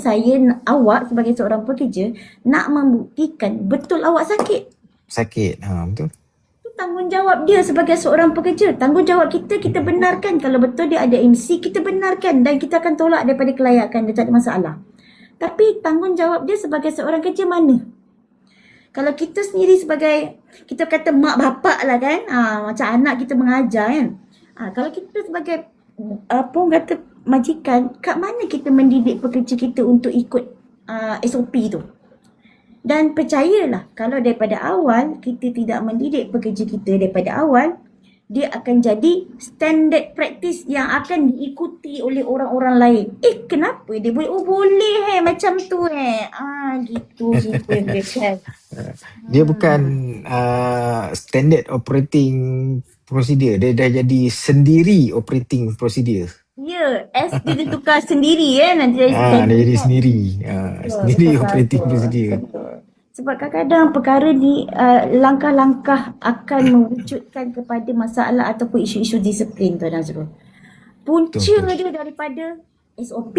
awak sebagai seorang pekerja nak membuktikan betul awak sakit? Betul. Itu tanggungjawab dia sebagai seorang pekerja. Tanggungjawab kita benarkan. Kalau betul dia ada MC, kita benarkan. Dan kita akan tolak daripada kelayakan. Dia tak ada masalah. Tapi tanggungjawab dia sebagai seorang kerja mana? Kalau kita sendiri sebagai, kita kata mak bapak lah kan, macam anak kita mengajar kan. Kalau kita sebagai, kata majikan, kat mana kita mendidik pekerja kita untuk ikut SOP tu? Dan percayalah, kalau daripada awal, kita tidak mendidik pekerja kita daripada awal, dia akan jadi standard practice yang akan diikuti oleh orang-orang lain. Kenapa dia boleh? Boleh macam tu gitu dia kan. Dia bukan standard operating procedure. Dia dah jadi sendiri operating procedure. Ya, S dia tukar sendiri nanti dia jadi sendiri. Sendiri operating procedure. Sebab kadang-kadang perkara ni langkah-langkah akan mewujudkan kepada masalah ataupun isu-isu disiplin Tuan Azrul. Punca dia daripada SOP,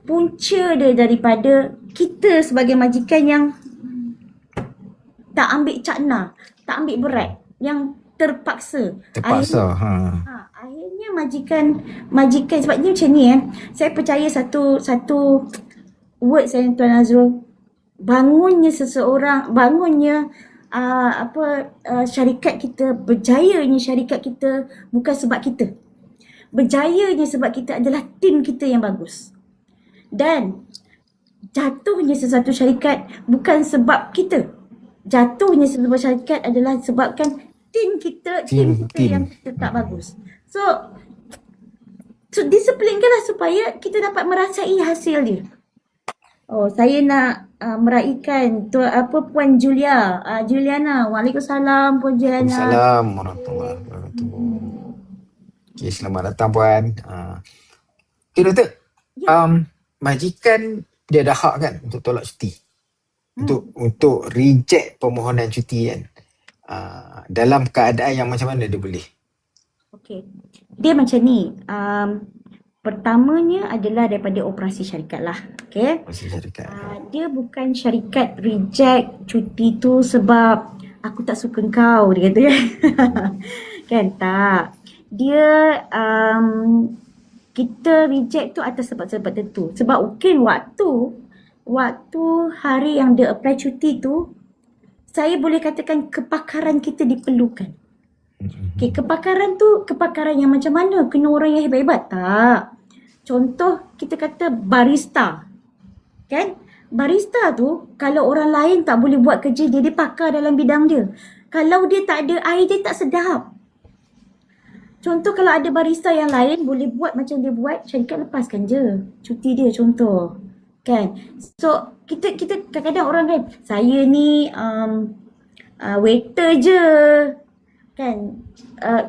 punca dia daripada kita sebagai majikan yang tak ambil cakna, tak ambil berat, yang terpaksa. Akhirnya majikan sebab ni macam ni saya percaya satu word saya Tuan Azrul, bangunnya syarikat kita, berjayanya syarikat kita bukan sebab kita. Berjayanya sebab kita adalah tim kita yang bagus. Dan jatuhnya sesuatu syarikat bukan sebab kita. Jatuhnya sebuah syarikat adalah sebabkan tim kita yang kita tak bagus. So disiplinkanlah supaya kita dapat merasai hasil dia. Saya nak meraihkan Puan Juliana. Waalaikumsalam Puan Juliana. Waalaikumsalam warahmatullahi wabarakatuh. Okay, selamat datang Puan. Okay doktor, majikan dia ada hak kan untuk tolak cuti, untuk reject permohonan cuti kan, dalam keadaan yang macam mana dia boleh? Okay, dia macam ni. Pertamanya adalah daripada operasi syarikat lah. Okay. Operasi syarikat. Dia bukan syarikat reject cuti tu sebab aku tak suka kau, dia kata kan. Kan tak. Dia kita reject tu atas sebab-sebab tertentu. Sebab mungkin waktu hari yang dia apply cuti tu, saya boleh katakan kepakaran kita diperlukan. Okay, kepakaran tu kepakaran yang macam mana? Kena orang yang hebat-hebat? Tak. Contoh kita kata barista. Kan? Barista tu kalau orang lain tak boleh buat kerja dia, dia pakar dalam bidang dia. Kalau dia tak ada air, dia tak sedap. Contoh kalau ada barista yang lain boleh buat macam dia buat, syarikat lepaskan je cuti dia contoh. Kan? So kita kadang-kadang orang kan, saya ni waiter je. Kan,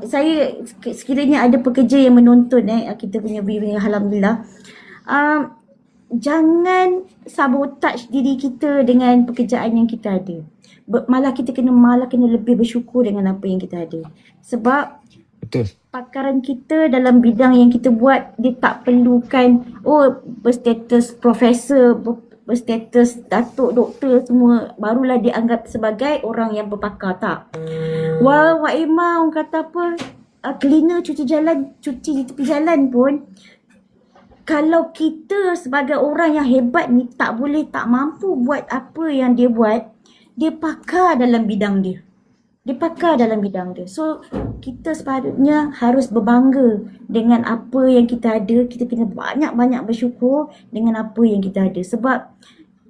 saya sekiranya ada pekerja yang menonton kita punya view, alhamdulillah, jangan sabotage diri kita dengan pekerjaan yang kita ada. Malah kita kena lebih bersyukur dengan apa yang kita ada. Sebab betul, pakaran kita dalam bidang yang kita buat, dia tak perlukan berstatus profesor, berstatus datuk, doktor semua barulah dianggap sebagai orang yang berpakar. Tak. Wak Imam orang kata apa, cleaner cuci di tepi jalan pun, kalau kita sebagai orang yang hebat ni tak mampu buat apa yang dia buat, dia pakar dalam bidang dia. So, kita sepatutnya harus berbangga dengan apa yang kita ada. Kita kena banyak-banyak bersyukur dengan apa yang kita ada. Sebab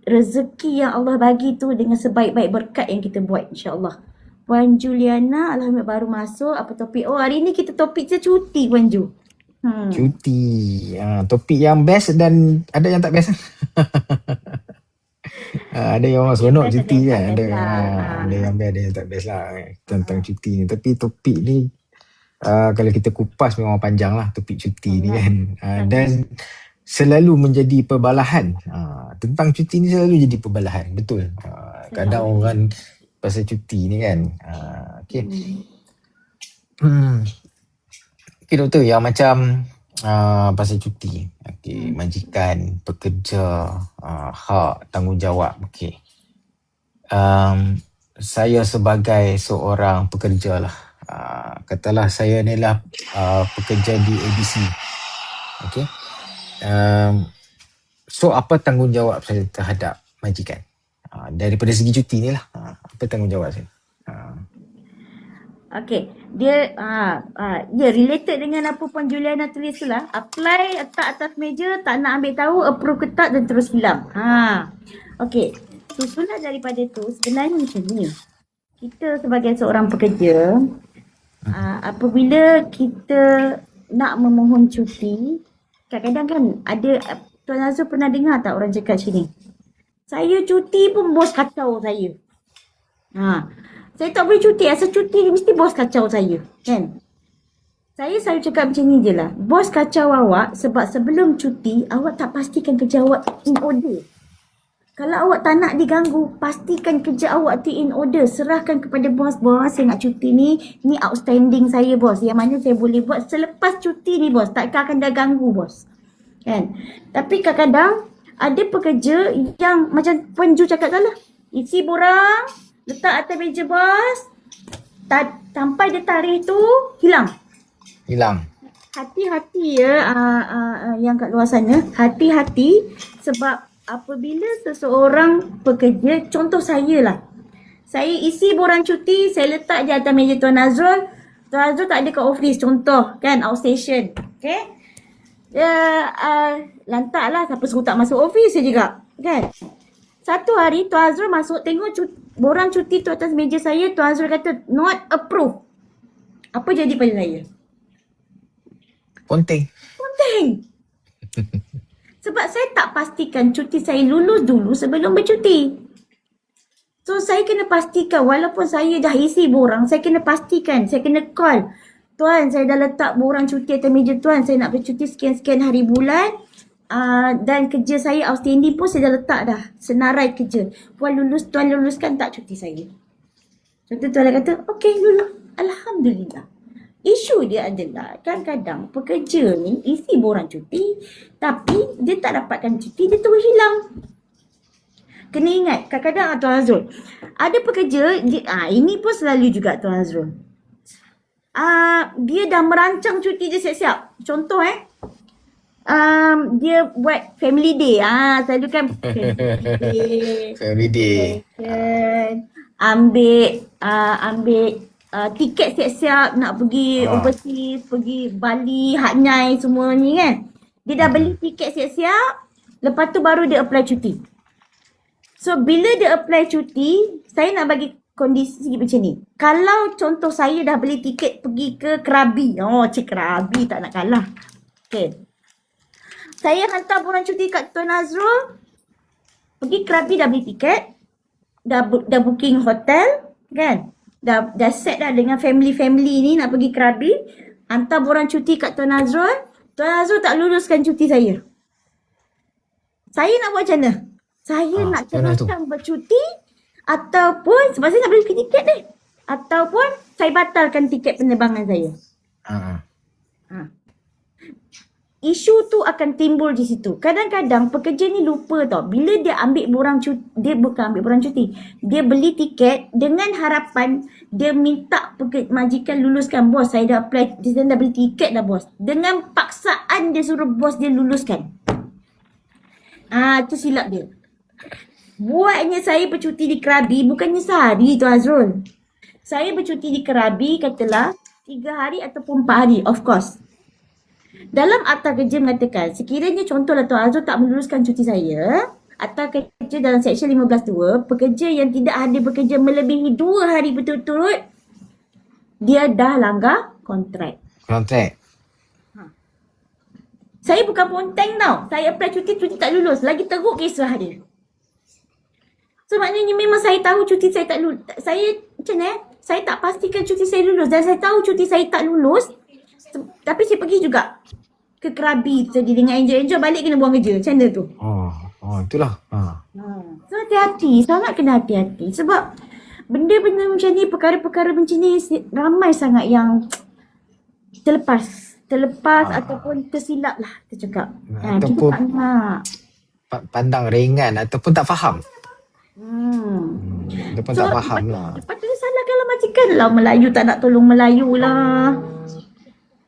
rezeki yang Allah bagi tu dengan sebaik-baik berkat yang kita buat, insyaAllah. Puan Juliana, alhamdulillah baru masuk. Apa topik? Oh, hari ni kita topik cuti, Puan Ju. Cuti. Topik yang best dan ada yang tak best. Ada yang orang seronok Best cuti ada yang kan. tak Ada, best lah. ada yang best, ada yang tak best lah tentang cuti ni. Tapi topik ni kalau kita kupas memang panjang lah topik cuti ni kan. Dan selalu menjadi perbalahan. Tentang cuti ni selalu jadi perbalahan. Betul. Kadang orang pasal cuti ni kan. Okay. Okay doktor, yang macam pasal cuti. Okay, majikan, pekerja, hak, tanggungjawab. Okay. Saya sebagai seorang pekerja lah. Katalah saya ni lah pekerja di ABC. Okay. So apa tanggungjawab saya terhadap majikan? Daripada segi cuti ni lah. Apa tanggungjawab saya? Okay, dia related dengan apa Puan Juliana tulis tu lah. Apply, letak atas meja, tak nak ambil tahu, approve ke tak dan terus hilang. Okay, susunan daripada tu sebenarnya macam ni. Kita sebagai seorang pekerja, apabila kita nak memohon cuti, kadang-kadang kan ada, Tuan Azul pernah dengar tak orang cakap sini? Saya cuti pun bos kacau saya. Saya tak boleh cuti. Asal cuti ni mesti bos kacau saya. Kan? Saya selalu cakap macam ni je lah. Bos kacau awak sebab sebelum cuti, awak tak pastikan kerja awak in order. Kalau awak tak nak diganggu, pastikan kerja awak tu in order. Serahkan kepada bos. Bos, saya nak cuti ni. Ni outstanding saya bos. Yang mana saya boleh buat selepas cuti ni bos. Takkan akan dah ganggu bos. Kan? Tapi kadang-kadang ada pekerja yang macam Puan Ju cakap lah. Isi borang, letak atas meja bos, sampai dia tarikh tu hilang. Hati-hati ya yang kat luar sana, hati-hati sebab apabila seseorang pekerja, contoh saya lah, saya isi borang cuti, saya letak je atas meja Tuan Azrul tak ada kat office, contoh kan, outstation, okay, lantak lah, siapa suruh tak masuk office je juga kan. Satu hari Tuan Azrul masuk, tengok borang cuti tu atas meja saya, Tuan Azrul kata not approved. Apa jadi pada saya? Ponteng. Sebab saya tak pastikan cuti saya lulus dulu sebelum bercuti. So saya kena pastikan, walaupun saya dah isi borang, saya kena pastikan, saya kena call. Tuan, saya dah letak borang cuti atas meja Tuan, saya nak bercuti sekian-sekian hari bulan. Dan kerja saya outstanding pun saya dah letak dah, senarai kerja. Tuan luluskan tak cuti saya? Contoh Tuan kata, okey lulus. Alhamdulillah. Isu dia adalah kadang-kadang pekerja ni isi borang cuti tapi dia tak dapatkan cuti, dia terus hilang. Kena ingat, kadang-kadang Tuan Azrul, ada pekerja, ini pun selalu juga Tuan Azrul. Dia dah merancang cuti dia siap-siap. Contoh dia buat family day. Selalu kan family day. Ambil tiket siap-siap nak pergi overseas, pergi Bali, Hat Nyai semua ni kan. Dia dah beli tiket siap-siap, lepas tu baru dia apply cuti. So bila dia apply cuti, saya nak bagi kondisi macam ni. Kalau contoh saya dah beli tiket pergi ke Krabi. Krabi tak nak kalah. Okay. Saya hantar borang cuti kat Tuan Azrul. Pergi Krabi dah beli tiket. Dah booking hotel. Kan? Dah set dah dengan family-family ni nak pergi Krabi. Hantar borang cuti kat Tuan Azrul. Tuan Azrul tak luluskan cuti saya. Saya nak buat macam mana? Saya nak teruskan bercuti. Ataupun, sebab saya nak beli tiket ni. Ataupun saya batalkan tiket penerbangan saya. Isu tu akan timbul di situ. Kadang-kadang pekerja ni lupa tau. Bila dia ambil borang cuti, dia bukan ambil borang cuti. Dia beli tiket dengan harapan dia minta majikan luluskan. Bos, saya dah apply, dia dah beli tiket dah bos. Dengan paksaan dia suruh bos dia luluskan. Itu silap dia. Buatnya saya bercuti di Krabi bukannya sehari tu Azrul. Saya bercuti di Krabi katalah 3 hari ataupun 4 hari, of course. Dalam akta kerja mengatakan, sekiranya contohlah Tuan Azrul tak meluluskan cuti saya, akta kerja dalam Seksyen 15.2, pekerja yang tidak hadir bekerja melebihi 2 hari berturut-turut, dia dah langgar kontrak. Kontrak. Saya bukan ponteng tau. Saya apply cuti tak lulus. Lagi teruk kisah dia. So maknanya memang saya tahu cuti saya tak lulus. Saya macam mana saya tak pastikan cuti saya lulus. Dan saya tahu cuti saya tak lulus. Tapi saya pergi juga ke Krabi tadi dengan enjoy balik kena buang kerja. Macam mana tu? Itulah. So hati-hati. Sangat kena hati-hati. Sebab benda-benda macam ni, perkara-perkara macam ni ramai sangat yang terlepas ataupun tersilap lah kita cakap. Ataupun kita tak nak. pandang ringan ataupun tak faham. Ataupun So, tak faham lah. lepas tu dia salahkanlah majikan lah. Melayu tak nak tolong Melayu lah.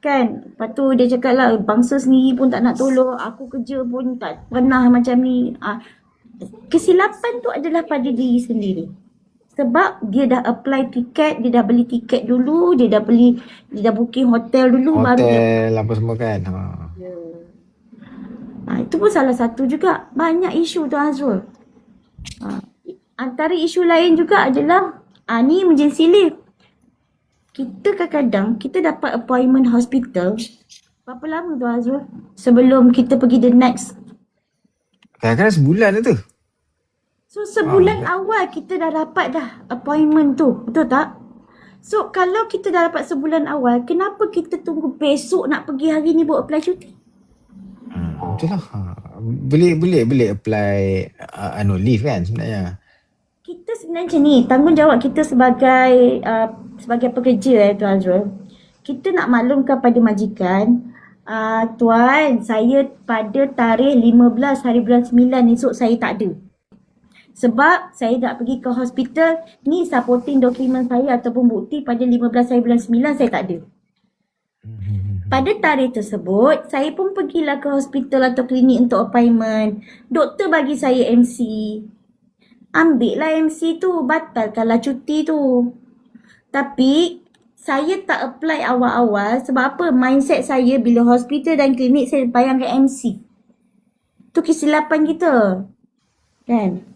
Kan? Lepas tu dia cakap lah bangsa sendiri pun tak nak tolong. Aku kerja pun tak pernah macam ni. Kesilapan tu adalah pada diri sendiri. Sebab dia dah apply tiket, dia dah beli tiket dulu, dia dah booking hotel dulu baru dia. Hotel apa semua kan. Itu pun salah satu juga. Banyak isu tu Azrul. Antara isu lain juga adalah ni emergency leave. Kita kadang-kadang kita dapat appointment hospital. Berapa lama tu Azrul? Sebelum kita pergi the next. Kadang-kadang sebulan dah tu. So sebulan awal kita dah dapat dah appointment tu. Betul tak? So kalau kita dah dapat sebulan awal, kenapa kita tunggu besok nak pergi hari ni buat apply cuti? Betul lah. Boleh apply annual leave kan sebenarnya. Kita sebenarnya macam ni, tanggungjawab kita sebagai pekerja Tuan Azrul. Kita nak maklumkan pada majikan, Tuan, saya pada tarikh 15 hari bulan 9 esok saya tak ada. Sebab saya nak pergi ke hospital, ni supporting dokumen saya ataupun bukti pada 15 hari bulan 9 saya tak ada. Pada tarikh tersebut, saya pun pergilah ke hospital atau klinik untuk appointment. Doktor bagi saya MC. Ambil lah MC tu, batalkanlah cuti tu. Tapi, saya tak apply awal-awal sebab apa? Mindset saya bila hospital dan klinik saya bayangkan MC. Tu kesilapan kita. Kan?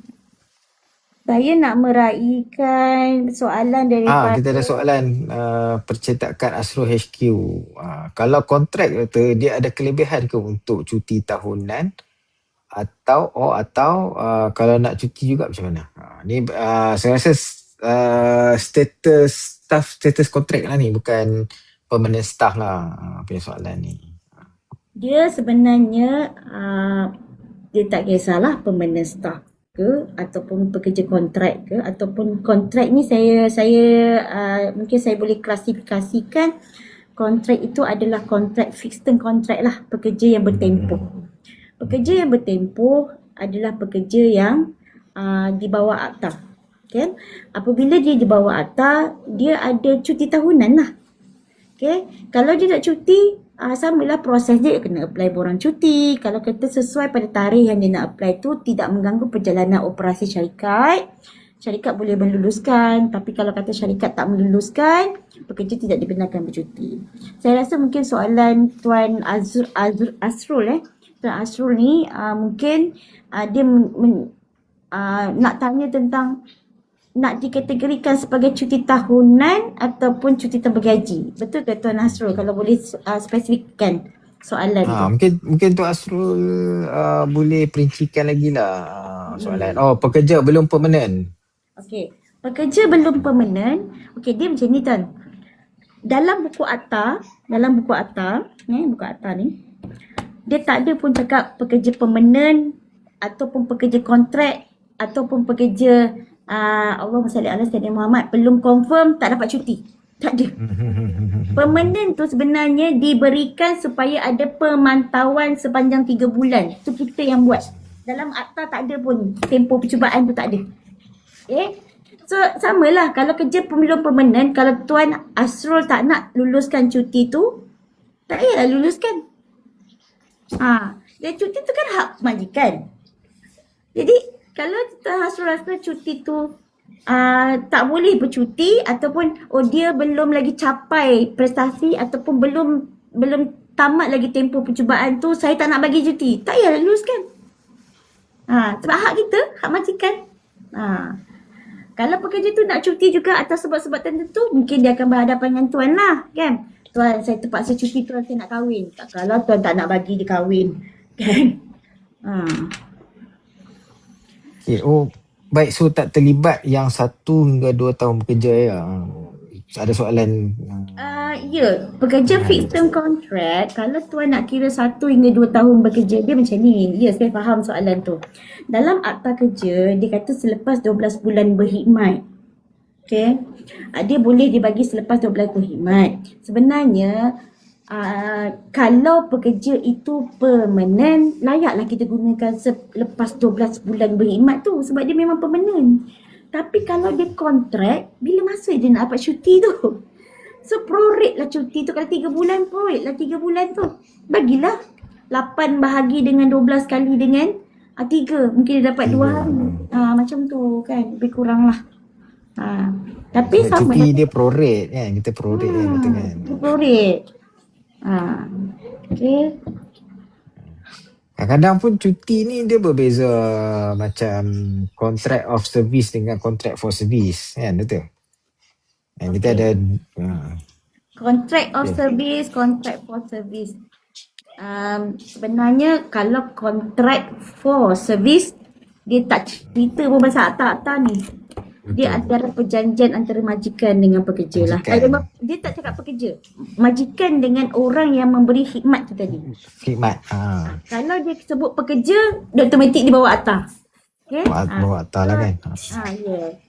Saya nak meraihkan soalan daripada... Kita ada soalan percetakan Asrul HQ. Kalau kontrak kata dia ada kelebihan ke untuk cuti tahunan atau kalau nak cuti juga macam mana? Ni saya rasa status kontrak lah ni, bukan permanent staff lah punya soalan ni. Dia sebenarnya dia tak kisahlah permanent staff ke ataupun pekerja kontrak ke ataupun kontrak ni saya mungkin saya boleh klasifikasikan kontrak itu adalah kontrak fixed term kontrak lah, pekerja yang bertempoh. Pekerja yang bertempoh adalah pekerja yang di bawah akta. Okay? Apabila dia di bawah akta, dia ada cuti tahunan lah. Okay? Kalau dia nak cuti, samalah proses dia kena apply borang cuti. Kalau kita sesuai pada tarikh yang dia nak apply tu tidak mengganggu perjalanan operasi syarikat, syarikat boleh meluluskan. Tapi kalau kata syarikat tak meluluskan, pekerja tidak dibenarkan bercuti. Saya rasa mungkin soalan Tuan Asrul Tuan Asrul ni mungkin dia nak tanya tentang nak dikategorikan sebagai cuti tahunan ataupun cuti bergaji. Betul ke Tuan Asrul? Kalau boleh spesifikkan soalan tu. Mungkin Tuan Asrul boleh perincikan lagi lah soalan. Pekerja belum permanent. Okey. Pekerja belum permanent. Okey, dia macam ni Tuan. Dalam buku akta ni, dia tak ada pun cakap pekerja permanent ataupun pekerja kontrak ataupun pekerja Allahumma salli ala Sayyidina Muhammad belum confirm tak dapat cuti. Tak ada. Permanent tu sebenarnya diberikan supaya ada pemantauan sepanjang 3 bulan. Tu kita yang buat. Dalam akta tak ada pun tempoh percubaan tu tak ada. Okay. So samalah kalau kerja belum permanent, kalau Tuan Asrul tak nak luluskan cuti tu, tak payahlah luluskan. Dan cuti tu kan hak majikan. Jadi kalau Tuan Hasrul rasa cuti tu tak boleh bercuti ataupun dia belum lagi capai prestasi ataupun belum tamat lagi tempoh percubaan tu, saya tak nak bagi cuti. Tak payah luluskan. Sebab hak kita, hak majikan. Kalau pekerja tu nak cuti juga atas sebab-sebab tertentu, mungkin dia akan berhadapan dengan tuan lah, kan? Tuan, saya terpaksa cuti, tuan saya nak kahwin. Kalau tuan tak nak bagi dia kahwin, kan? Okay. Baik, so tak terlibat yang 1 hingga 2 tahun bekerja ya. Ada soalan? Ya, pekerja fixed term contract, kalau tuan nak kira 1 hingga 2 tahun bekerja, dia macam ni. Ya, saya faham soalan tu. Dalam akta kerja, dia kata selepas 12 bulan berkhidmat. Okay. Dia boleh dibagi selepas 12 berkhidmat. Sebenarnya, kalau pekerja itu permanent, layaklah kita gunakan selepas 12 bulan berkhidmat tu sebab dia memang permanent. Tapi kalau dia kontrak, bila masa dia nak dapat cuti tu? So prorate lah cuti tu. Kalau 3 bulan, prorate lah 3 bulan tu. Bagilah 8 bahagi dengan 12 kali dengan 3. Mungkin dia dapat 2 hari. Macam tu kan. Lebih kurang lah. Tapi sama cuti dia prorate kan. Kita prorate kan. Prorate. Okay. Kadang-kadang pun cuti ni dia berbeza macam contract of service dengan contract for service kan, betul? Kita ada contract of service, contract for service. Sebenarnya kalau contract for service, dia tak cerita pun pasal akta-akta ni. Dia antara perjanjian antara majikan dengan pekerja lah. Dia tak cakap pekerja. Majikan dengan orang yang memberi khidmat tu tadi. Khidmat. Kalau dia sebut pekerja, dia automatik dia bawa akta. Okay? Bawa akta lah kan. Yeah.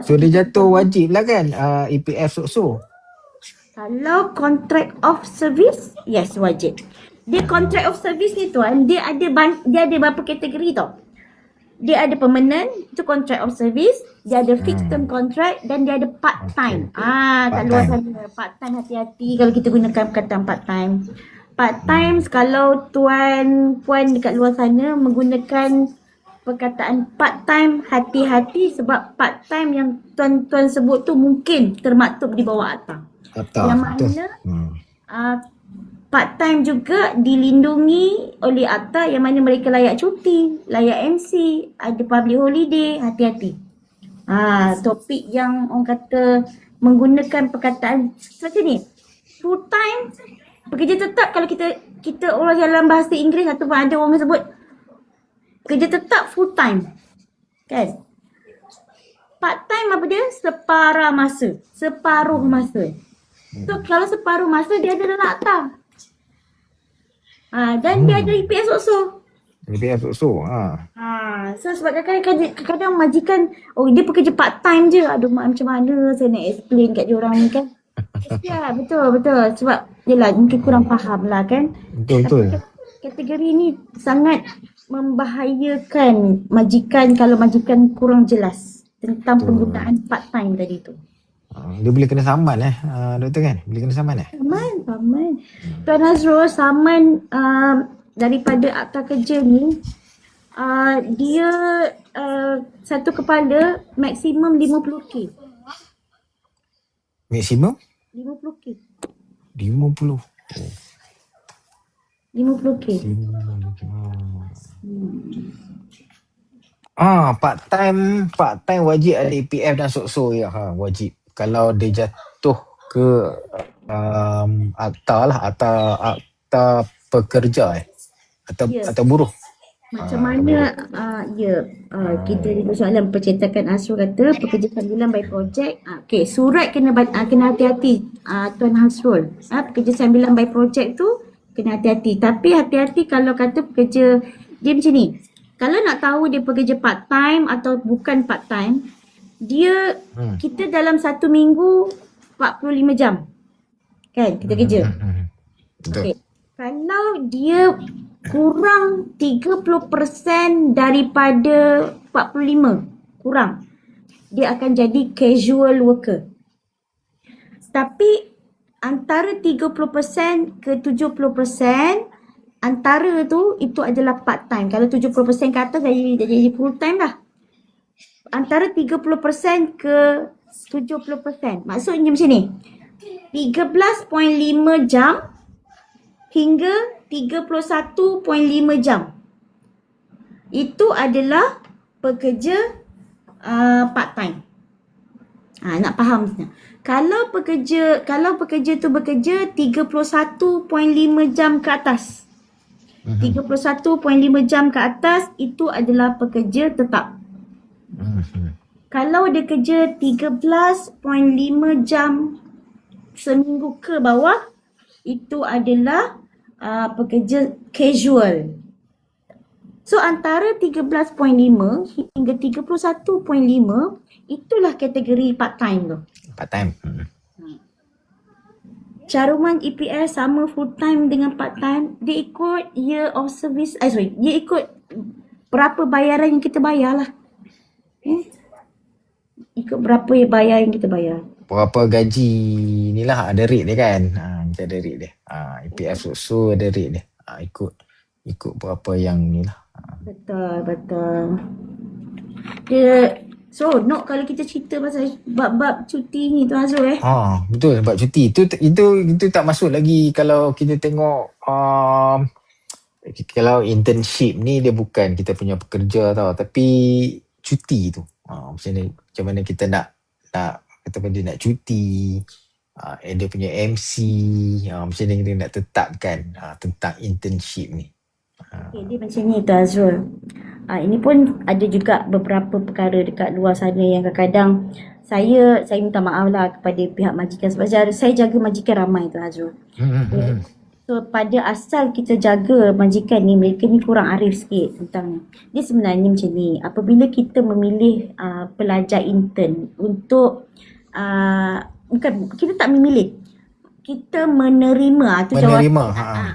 So dia jatuh wajib lah kan EPF so. Kalau contract of service, yes wajib. Dia contract of service ni tuan, dia ada berapa kategori tau. Dia ada permanent, itu contract of service. Dia ada fixed term contract dan dia ada part time. Kat luar sana part time, hati-hati kalau kita gunakan perkataan part time. Part time kalau tuan puan dekat luar sana menggunakan perkataan part time, hati-hati sebab part time yang tuan-tuan sebut tu mungkin termaktub di bawah akta. Yang mana part time juga dilindungi oleh akta yang mana mereka layak cuti, layak MC, ada public holiday, hati-hati. Topik yang orang kata menggunakan perkataan macam ni. Full time, pekerja tetap kalau kita orang dalam bahasa Inggeris ataupun ada orang sebut pekerja tetap full time. Kan? Part time apa dia? Separuh masa. So kalau separuh masa dia ada dalam akta. Dan dia ada EPS also. EPS also. So sebab kadang-kadang majikan, dia pekerja part time je. Aduh mak, macam mana saya nak explain kat diorang ni kan. Ya betul. Sebab yelah mungkin kurang faham lah kan. Betul. Kategori ni sangat membahayakan majikan kalau majikan kurang jelas tentang penggunaan part time tadi tu. Dia boleh kena saman doktor kan? Boleh kena saman Saman. Tuan Hasrul, saman daripada akta kerja ni dia satu kepala maksimum 50k. Maksimum? 50k. 50k. Part time wajib ada EPF dan SOCSO ya, wajib. Kalau dia jatuh ke akta pekerja atau buruh. Macam mana kita ada soalan pencetakan Hasrul kata pekerja sambilan by project. Okey, surat kena hati-hati Tuan Hasrul. Pekerja sambilan by project tu kena hati-hati. Tapi hati-hati kalau kata pekerja dia macam ni. Kalau nak tahu dia pekerja part time atau bukan part time, dia kita dalam 1 minggu 45 jam. Kan kita kerja. Okey. Kalau dia kurang 30% daripada 45, kurang, dia akan jadi casual worker. Tapi antara 30% ke 70% antara tu itu adalah part time. Kalau 70% ke atas jadi full time dah. Antara 30% ke 70%. Maksudnya macam ni. 13.5 jam hingga 31.5 jam. Itu adalah pekerja part time. Nak faham sebenarnya. Kalau pekerja tu bekerja 31.5 jam ke atas. 31.5 jam ke atas itu adalah pekerja tetap. Kalau dia kerja 13.5 jam seminggu ke bawah, itu adalah pekerja casual. So antara 13.5 hingga 31.5 itulah kategori part time tu. Part time. Caruman EPS sama full time dengan part time, dia ikut year of service, dia ikut berapa bayaran yang kita bayar lah. Ikut berapa bayar yang kita bayar. Berapa gaji ni lah, ada rate dia kan. Kita ada rate dia. EPS so ada rate dia. Ikut berapa yang ni lah. Betul. So, kalau kita cerita pasal bab cuti ni Tuan Azrul betul, bab cuti. Itu tak masuk lagi kalau kita tengok kalau internship ni dia bukan kita punya pekerja tau, tapi cuti tu. Macam mana kita nak dia nak cuti, dia punya MC, macam mana kita nak tetapkan tentang internship ni. Okay, dia macam ni Tuan Azrul. Ini pun ada juga beberapa perkara dekat luar sana yang kadang-kadang saya minta maaf lah kepada pihak majikan sebab saya jaga majikan ramai Tuan Azrul. So pada asal kita jaga majikan ni, mereka ni kurang arif sikit tentang ni. Dia sebenarnya macam ni, apabila kita memilih pelajar intern untuk bukan, kita tak memilih, kita menerima.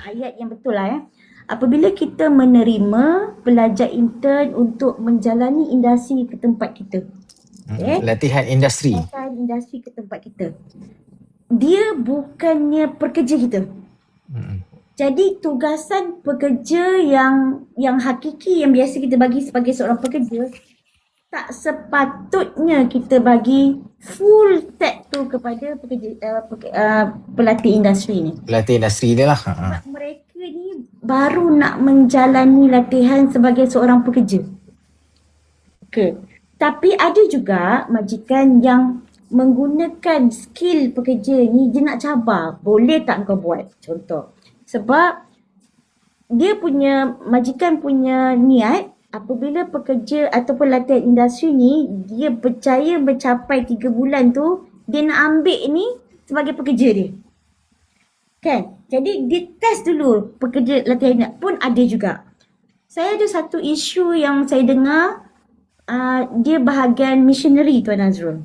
Ayat yang betul lah Apabila kita menerima pelajar intern untuk menjalani industri ke tempat kita. Latihan industri ke tempat kita. Dia bukannya pekerja kita. Jadi tugasan pekerja yang hakiki, yang biasa kita bagi sebagai seorang pekerja, tak sepatutnya kita bagi full tag tu kepada pelatih industri ni. Pelatih industri dia lah. Sebab mereka ni baru nak menjalani latihan sebagai seorang pekerja. Tapi ada juga majikan yang menggunakan skill pekerja ni, dia nak cabar. Boleh tak kau buat? Contoh. Sebab majikan punya niat, apabila pekerja ataupun latihan industri ni, dia percaya mencapai 3 bulan tu, dia nak ambil ni sebagai pekerja dia. Kan? Jadi dia test dulu pekerja latihan pun ada juga. Saya ada satu isu yang saya dengar, dia bahagian missionary Tuan Azrul.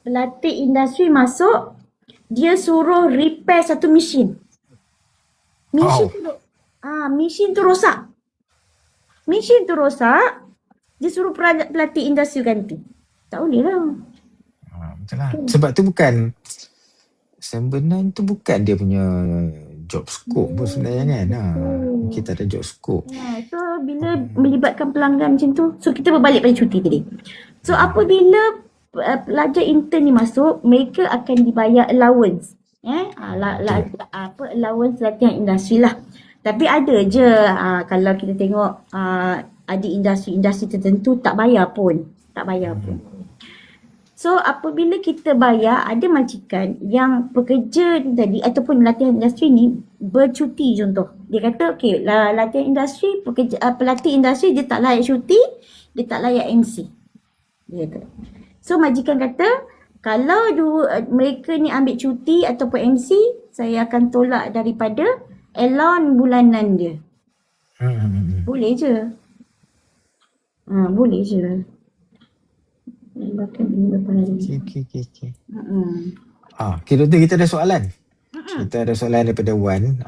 Pelatih industri masuk, dia suruh repair satu mesin. Mesin tu rosak. Dia suruh pelatih industri ganti. Tak boleh lah. Betul lah. Sebab tu bukan, sebenarnya tu bukan dia punya job scope pun sebenarnya kan. Kita ada job scope. So bila melibatkan pelanggan macam tu, so kita berbalik pada cuti tadi. So apabila pelajar intern ni masuk, mereka akan dibayar allowance. Allowance latihan industri lah. Tapi ada je kalau kita tengok ada industri tertentu tak bayar pun. So apabila kita bayar, ada majikan yang pekerja tadi ataupun latihan industri ni bercuti contoh. Dia kata okey, latihan industri, pelatih industri dia tak layak cuti, dia tak layak MC. Dia kata. So majikan kata kalau mereka ni ambil cuti ataupun MC, saya akan tolak daripada allowance bulanan dia. Boleh je. Boleh je. Okay. Doktor, kita ada soalan. Kita ada soalan daripada Wan.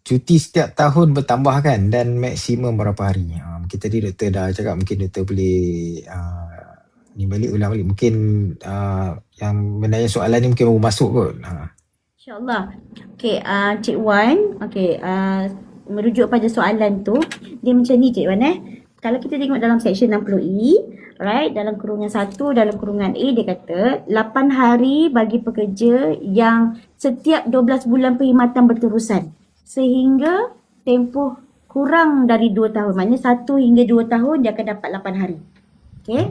Cuti setiap tahun bertambah kan, dan maksimum berapa hari? Kita tadi doktor dah cakap, mungkin doktor boleh ulang balik. Mungkin yang menanya soalan ni mungkin baru masuk kot. InsyaAllah. Okay, Cik Wan, okay, merujuk pada soalan tu, dia macam ni Cik Wan Kalau kita tengok dalam section 60E, right, dalam kurungan 1, dalam kurungan A, dia kata 8 hari bagi pekerja yang setiap 12 bulan perkhidmatan berterusan sehingga tempoh kurang dari 2 tahun. Maknanya 1 hingga 2 tahun dia akan dapat 8 hari. Okay.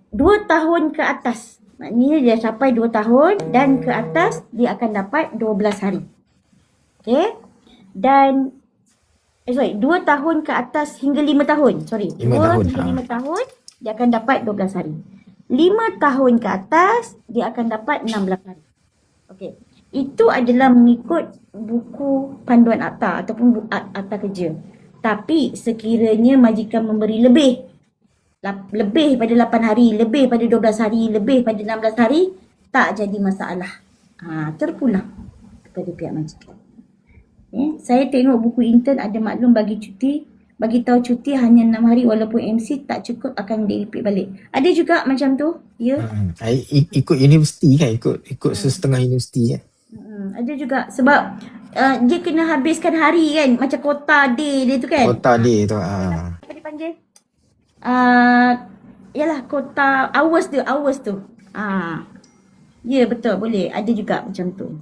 2 tahun ke atas, maknanya dia capai 2 tahun dan ke atas dia akan dapat 12 hari. Okay. Dan 2 tahun ke atas hingga 5 tahun. 2 tahun, hingga 5 tahun dia akan dapat 12 hari. 5 tahun ke atas dia akan dapat 16 hari. Okey. Itu adalah mengikut buku panduan akta ataupun akta kerja. Tapi sekiranya majikan memberi lebih pada 8 hari, lebih pada 12 hari, lebih pada 16 hari, tak jadi masalah. Terpulang kepada pihak majikan. Saya tengok buku intern ada maklum bagi tahu cuti hanya 6 hari walaupun MC tak cukup akan di-repeat balik. Ada juga macam tu, ya. Ikut universiti kan, ikut setengah universiti kan. Ada juga sebab dia kena habiskan hari kan, macam kota day dia tu kan. Kota day tu. Apa dipanggil? Yalah kota hours tu. Ya betul, boleh. Ada juga macam tu.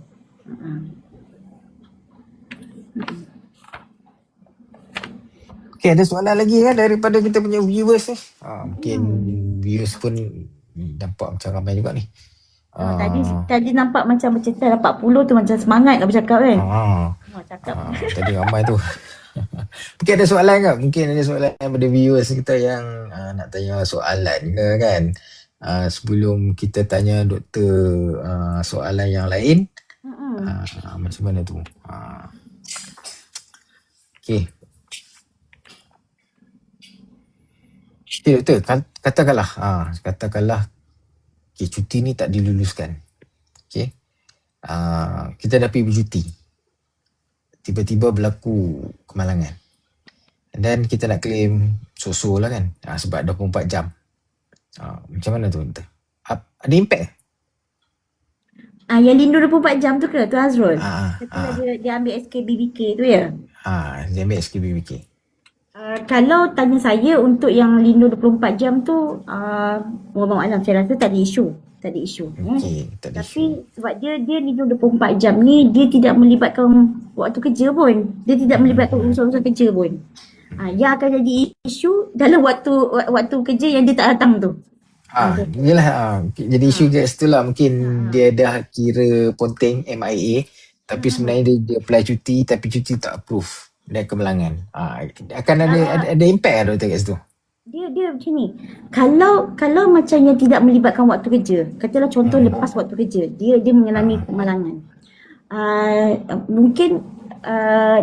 Okay, ada soalan lagi kan daripada kita punya viewers ni? Mungkin viewers pun nampak macam ramai juga ni. Tadi nampak macam bercerita 40 tu macam semangat nak bercakap kan? Cakap. Tadi ramai tu. Mungkin ada soalan ke? Mungkin ada soalan daripada viewers kita yang nak tanya soalan ke kan? Sebelum kita tanya doktor soalan yang lain, macam mana tu? Okay. Okay doktor, katakanlah okay, cuti ni tak diluluskan. Okay. Kita dah pergi bercuti. Tiba-tiba berlaku kemalangan. Dan kita nak claim so-so lah kan. Sebab 24 jam. Macam mana tu doktor? Ada impact? Yang lindu 24 jam tu ke tu Azrul? Dia ambil SKBBK tu ya? Dia ambil SKBBK. Kalau tanya saya untuk yang lindu 24 jam tu, mohon maaf saya rasa tak ada isu. Okay, tapi sebab dia lindu 24 jam ni, dia tidak melibatkan waktu kerja pun. Dia tidak melibatkan urusan-urusan kerja pun. Yang akan jadi isu dalam waktu kerja yang dia tak datang tu. Yelah, jadi isu kat situ lah. Mungkin dia dah kira ponteng MIA, tapi sebenarnya dia apply cuti, tapi cuti tak approve dan kemalangan. Akan ada impact lah doktor kat situ? Dia macam ni. Kalau macam yang tidak melibatkan waktu kerja, katalah contoh lepas waktu kerja, dia mengalami kemalangan. Mungkin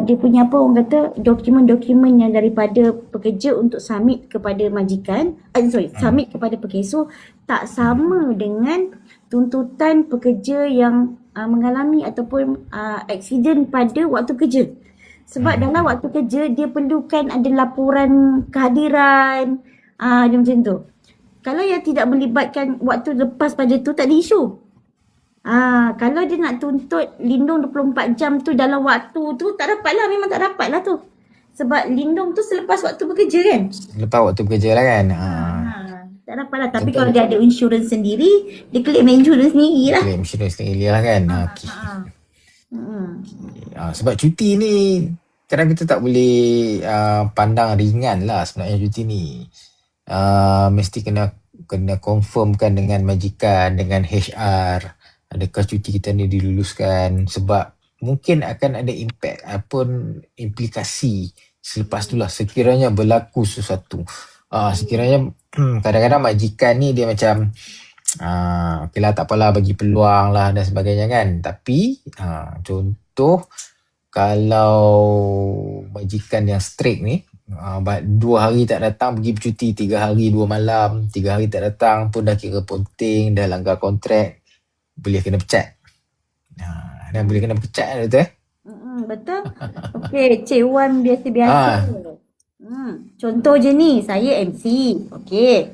dia punya apa orang kata dokumen-dokumen yang daripada pekerja untuk submit kepada majikan, submit kepada pekeso tak sama dengan tuntutan pekerja yang mengalami ataupun aksiden pada waktu kerja. Sebab dalam waktu kerja dia perlukan ada laporan kehadiran, dia macam tu. Kalau yang tidak melibatkan waktu lepas pada tu tak ada isu. Kalau dia nak tuntut lindung 24 jam tu dalam waktu tu tak dapat lah, memang tak dapat lah tu. Sebab lindung tu selepas waktu bekerja kan. Lepas waktu bekerja lah kan. Tak dapat lah. Tapi kalau dia ada insurans sendiri, dia claim insurans sendiri lah. Claim insurans sendiri lah kan. Sebab cuti ni kadang kita tak boleh pandang ringan lah sebenarnya cuti ni. Mesti kena confirmkan dengan majikan, dengan HR. Adakah cuti kita ni diluluskan, sebab mungkin akan ada impact ataupun implikasi selepas tu lah sekiranya berlaku sesuatu. Sekiranya kadang-kadang majikan ni dia macam okay lah tak apalah, bagi peluang lah dan sebagainya kan. Tapi contoh kalau majikan yang strict ni 2 hari tak datang pergi bercuti, 3 hari 2 malam, 3 hari tak datang pun dah kira ponteng, dah langgar kontrak, boleh kena pecat. Dan boleh kena pecat kan betul betul. Okey, Cik Wan biasa-biasa. Contoh je ni, saya MC. Okey.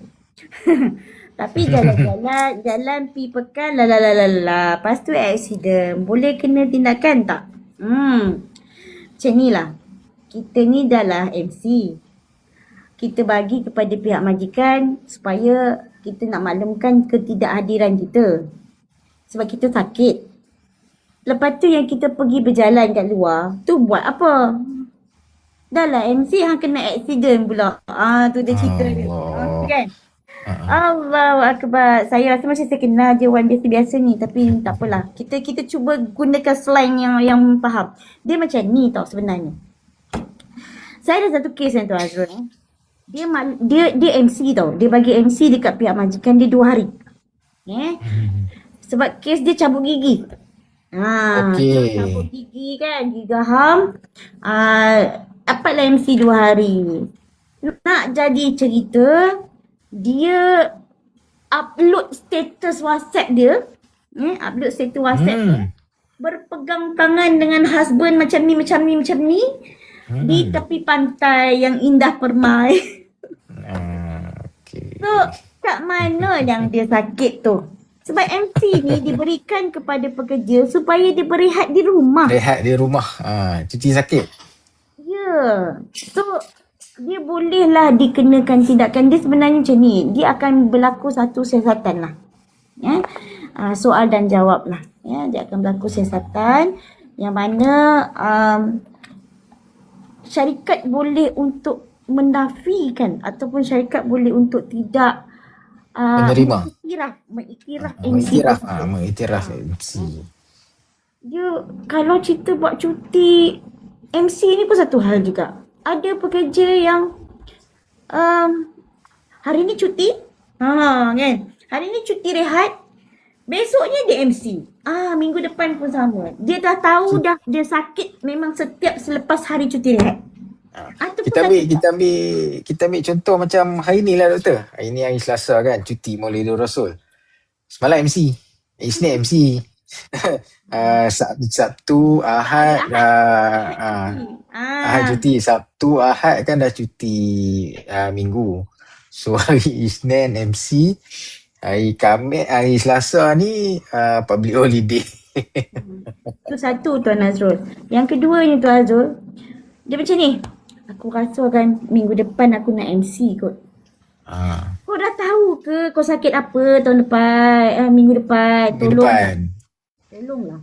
Tapi jalan pi pekan la. Lepas tu accident. Boleh kena tindakan tak? Macam ni lah. Kita ni dah lah MC. Kita bagi kepada pihak majikan supaya kita nak maklumkan ketidakhadiran kita. Sebab kita sakit. Lepas tu yang kita pergi berjalan kat luar, tu buat apa? Dah lah MC hang kena accident pula. Tu dia cerita dia. Kan? Allahu Akbar. Saya rasa macam saya kenal je Wan biasa-biasa ni. Tapi tak apalah. Kita cuba gunakan slang yang faham. Dia macam ni tau sebenarnya. Saya ada satu kes yang tu Azrul. Dia MC tau. Dia bagi MC dekat pihak majikan dia 2 hari. Sebab kes dia cabut gigi. Okey. Cabut gigi kan. Gigaham. Dapatlah MC 2 hari. Nak jadi cerita, dia upload status WhatsApp dia. Upload status WhatsApp dia. Berpegang tangan dengan husband macam ni. Di tepi pantai yang indah permai. Okay. So, kat mana yang dia sakit tu? Sebab MC ni diberikan kepada pekerja supaya dia berehat di rumah. Rehat di rumah. Cuti sakit. Ya. So, dia bolehlah dikenakan tindakan. Dia sebenarnya macam ni. Dia akan berlaku satu siasatan lah. Soal dan jawab lah. Dia akan berlaku siasatan yang mana syarikat boleh untuk menafikan ataupun syarikat boleh untuk tidak menerima. Mengiktiraf MC. Dia kalau cerita buat cuti MC ni pun satu hal juga. Ada pekerja yang hari ni cuti, kan? Hari ni cuti rehat, besoknya dia MC. Minggu depan pun sama. Dia dah tahu dah dia sakit memang setiap selepas hari cuti rehat. Kita ambil contoh macam hari ni lah doktor. Hari ni hari Selasa kan, cuti Maulidur Rasul. Semalam MC. Isnin MC. Sabtu, Ahad Ahad cuti. Sabtu, Ahad kan dah cuti minggu. So hari Isnin MC. Hari Khamis, hari Selasa ni public holiday. Itu satu Tuan Azrul. Yang keduanya Tuan Azrul, dia macam ni. Aku rasa kan minggu depan aku nak MC kot. Kau dah tahu ke kau sakit apa tahun depan, minggu depan? Tolonglah.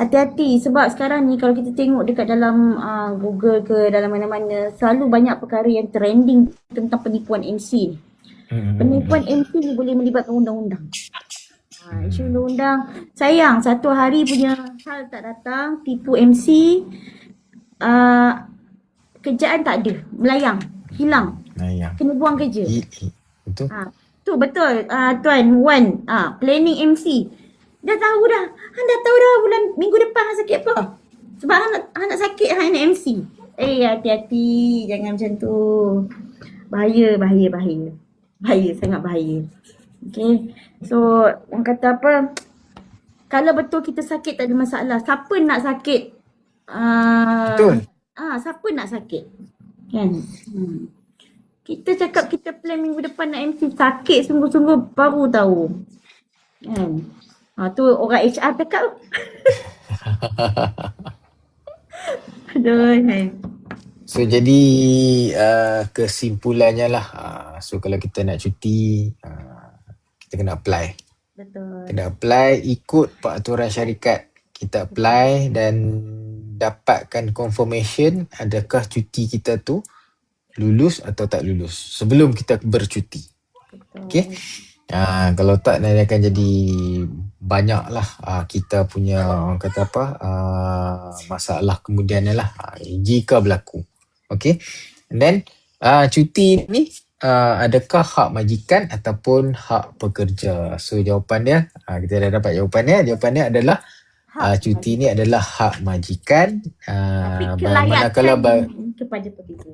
Hati-hati sebab sekarang ni kalau kita tengok dekat dalam Google ke dalam mana-mana, selalu banyak perkara yang trending tentang penipuan MC ni. Penipuan MC ni boleh melibatkan undang-undang. Isu undang-undang. Sayang, satu hari punya hal tak datang, tipu MC, kerjaan tak ada, melayang, hilang, kena buang kerja. Betul? Tu betul, Tuan Wan, planning MC. Dah tahu dah bulan minggu depan hang sakit apa. Sebab hang nak sakit, hang nak MC. Hati-hati, jangan macam tu. Bahaya, sangat bahaya. Okay, so orang kata apa, kalau betul kita sakit tak ada masalah. Siapa nak sakit? Betul. Siapa nak sakit? Kan? Kita cakap kita plan minggu depan nak MC, sakit sungguh-sungguh baru tahu. Kan? Tu orang HR cakap. Aduh, kan. So jadi kesimpulannya lah, so kalau kita nak cuti, kita kena apply. Betul. Kena apply ikut peraturan syarikat. Kita apply dan dapatkan confirmation adakah cuti kita tu lulus atau tak lulus sebelum kita bercuti. Okay. Kalau tak nanti akan jadi banyak lah kita punya orang kata apa masalah kemudian lah jika berlaku. Okay. And then cuti ni adakah hak majikan ataupun hak pekerja? So jawapan dia, kita dah dapat jawapannya. Jawapannya adalah cuti ni adalah hak majikan. Manakala kepada pekerja.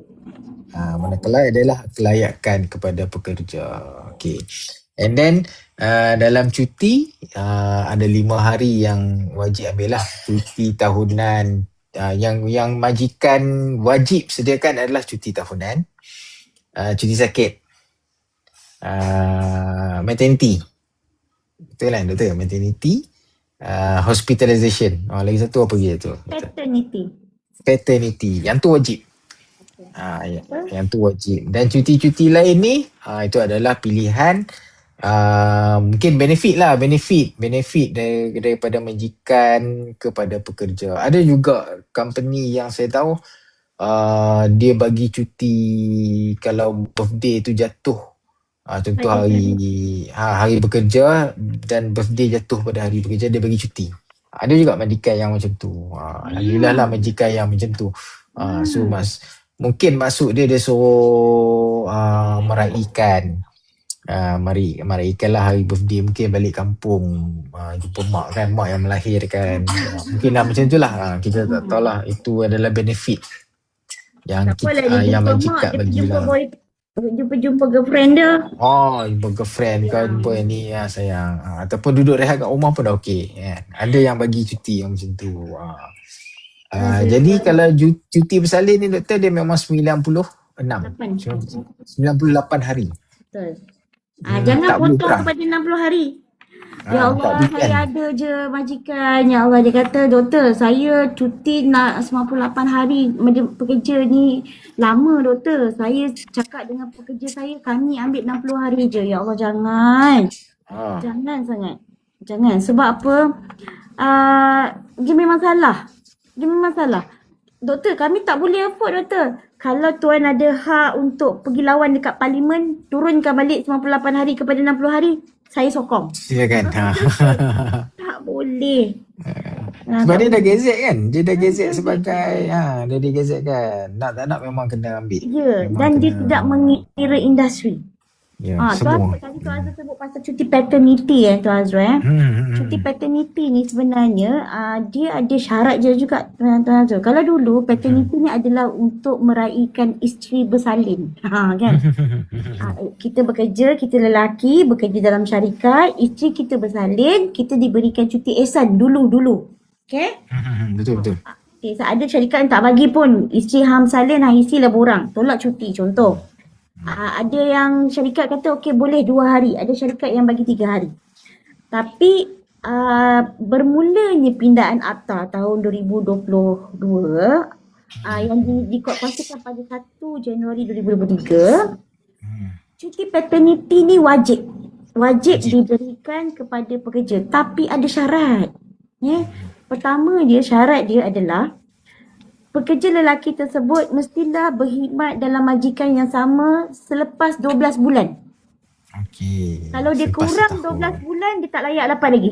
Manakala adalah kelayakan kepada pekerja. Okay. And then dalam cuti ada 5 hari yang wajib ambil lah. Cuti tahunan yang majikan wajib sediakan adalah cuti tahunan, cuti sakit, maternity. Betul kan doktor? Maternity, hospitalization. Lagi satu apa dia tu? Paternity. Yang tu wajib. Yang tu wajib. Dan cuti-cuti lain ni itu adalah pilihan, mungkin benefit daripada majikan kepada pekerja. Ada juga company yang saya tahu dia bagi cuti kalau birthday tu jatuh, contoh hari bekerja dan birthday jatuh pada hari bekerja, dia bagi cuti. Ada juga majikan yang macam tu. Alhamdulillah lah majikan yang macam tu. So mungkin maksud dia suruh meraihkanlah hari birthday, mungkin balik kampung, jumpa mak kan, mak yang melahirkan. Mungkin lah macam tu lah. Kita tak tahulah, itu adalah benefit yang yang majikan bagilah. Jumpa girlfriend dia. Jumpa girlfriend kau, jumpa yang ni sayang. Ataupun duduk rehat kat rumah pun dah okey kan. Ada yang bagi cuti yang macam tu. Jadi kalau cuti bersalin ni doktor, dia memang 98 hari. Betul. Jangan potong kepada 60 hari. Ya Allah, saya ada je majikan. Ya Allah, dia kata, doktor, saya cuti nak 98 hari pekerja ni lama doktor. Saya cakap dengan pekerja saya, kami ambil 60 hari je. Ya Allah, jangan. Jangan sangat. Jangan. Sebab apa? Dia memang salah. Doktor, kami tak boleh afford doktor. Kalau tuan ada hak untuk pergi lawan dekat parlimen, turunkan balik 98 hari kepada 60 hari, saya sokong. Ya kan? Tak boleh. Sebab dia dah gazet kan? Dia dah gazet sebagai, dia digazet kan? Nak tak nak memang kena ambil. Ya, dan dia tidak mengira industri. Ya, semua. Tadi Tuan Azrul sebut pasal cuti paternity Tuan Azrul Cuti paternity ni sebenarnya dia ada syarat je juga Tuan Azrul. Kalau dulu paternity ni adalah untuk meraihkan isteri bersalin. Kan? Kita bekerja, kita lelaki bekerja dalam syarikat, isteri kita bersalin, kita diberikan cuti ihsan dulu. Okay? Betul. Okay, ada syarikat yang tak bagi pun. Isteri hang salin, hang isi lah borang. Tolak cuti contoh. Ada yang syarikat kata okey boleh 2 hari. Ada syarikat yang bagi 3 hari. Tapi bermulanya pindaan akta tahun 2022 yang dikuatkuasakan pada 1 Januari 2023, cuti paternity ni wajib diberikan kepada pekerja, tapi ada syarat. Pertama syarat dia adalah pekerja lelaki tersebut mestilah berkhidmat dalam majikan yang sama selepas 12 bulan. Okey. Kalau dia kurang 12 bulan, dia tak layak dapat lagi.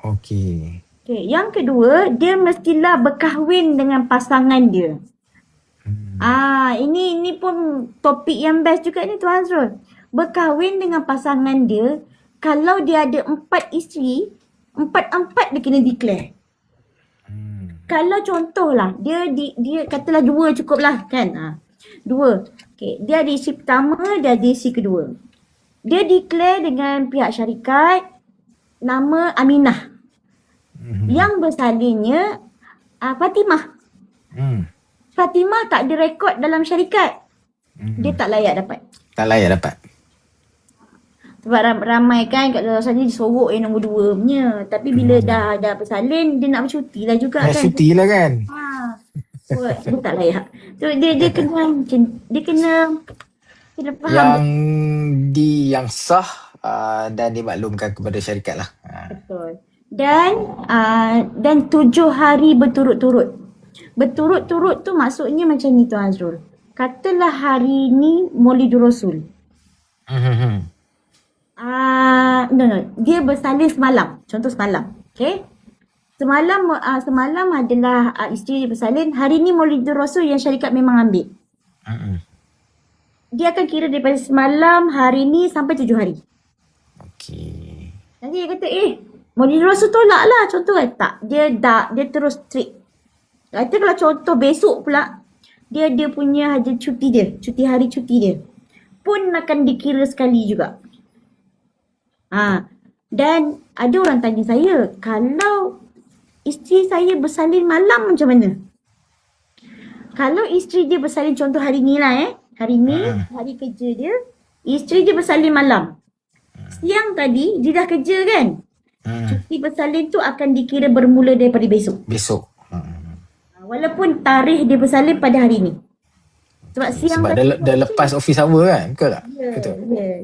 Okey. Yang kedua, dia mestilah berkahwin dengan pasangan dia. Ini pun topik yang best juga ni Tuan Azrul. Berkahwin dengan pasangan dia, kalau dia ada 4 isteri, 4 dia kena declare. Kalau contohlah dia katalah 2 cukup lah kan. 2. Okay. Dia ada isteri pertama, dia ada isteri kedua. Dia declare dengan pihak syarikat nama Aminah. Yang bersalinnya Fatimah. Fatimah tak ada rekod dalam syarikat. Dia tak layak dapat. Sebab ramai kan kat luar sana disorok yang nombor 2 punya. Tapi bila dah bersalin, dia nak bercuti lah juga kan. Cuti lah kan. Dia tak layak. So dia kena faham. Yang sah dan dimaklumkan kepada syarikat lah. Betul. Dan 7 hari berturut-turut. Berturut-turut tu maksudnya macam ni Tuan Azrul. Katalah hari ni Maulidur Rasul. Dia bersalin semalam. Contoh semalam. Okay. Semalam adalah isteri dia bersalin. Hari ni Maulidur Rasul yang syarikat memang ambil. Dia akan kira daripada semalam, hari ni sampai 7 hari. Okey. Nanti dia kata, Maulidur Rasul tolak lah. Contoh kan. Tak. Dia terus strict. Kata kalau contoh besok pula, dia punya cuti hari cuti dia. Pun akan dikira sekali juga. Dan ada orang tanya saya, kalau isteri saya bersalin malam macam mana? Kalau isteri dia bersalin contoh hari ni lah hari ni, hari kerja dia, Isteri dia bersalin malam. Siang tadi dia dah kerja kan. Cuti bersalin tu akan dikira bermula daripada besok. Besok. Walaupun tarikh dia bersalin pada hari ni. Sebab siang Sebab tadi dah lepas office hour kan? Betul tak?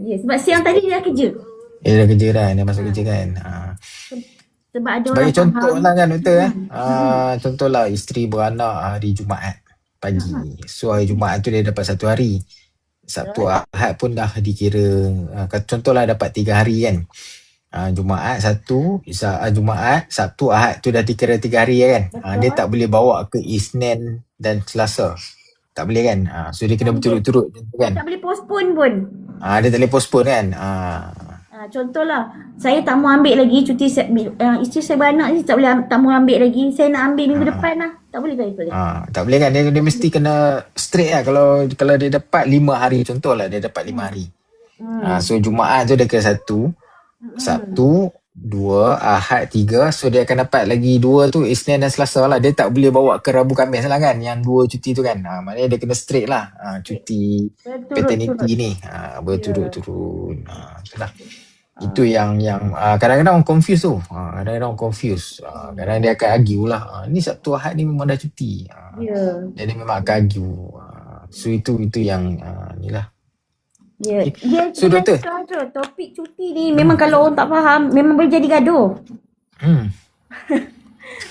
Ya. Sebab siang tadi dia dah kerja. Dia dah kerja dah. Dia masuk kerja kan. Sebab ada Sebagai orang contoh faham. lah kan doktor contohlah isteri beranak hari Jumaat pagi. So hari Jumaat tu dia dapat 1 hari. Sabtu Ahad pun dah dikira contohlah dapat 3 hari kan. Jumaat Jumaat, Sabtu, Ahad tu dah dikira 3 hari kan. Dia tak boleh bawa ke Isnin dan Selasa. Tak boleh kan. So dia kena berturut-turut kan. Tak boleh postpone pun. Dia tak boleh postpone kan. Contohlah, saya tak mau ambil lagi cuti isteri saya beranak ni tak mau ambil lagi. Saya nak ambil minggu depan lah. Tak boleh tak boleh. Tak boleh kan. Dia mesti kena straight lah. Kalau dia dapat 5 hari, contohlah dia dapat 5 hari. So Jumaat tu dia kena 1, Sabtu 2, Ahad 3. So dia akan dapat lagi 2 tu Isnin dan Selasa lah. Dia tak boleh bawa ke Rabu Khamis lah kan. Yang 2 cuti tu kan. Maknanya dia kena straight lah. Cuti paternity ni. Berturut-turut. Itulah. Itu yang kadang-kadang orang confuse tu. Kadang-kadang orang confuse. Kadang-kadang dia akan argue lah. Ni Sabtu Ahad ni memang dah cuti. Jadi memang akan argue. So itu yang ni lah. Ya. So doktor, topik cuti ni memang kalau orang tak faham memang boleh jadi gaduh.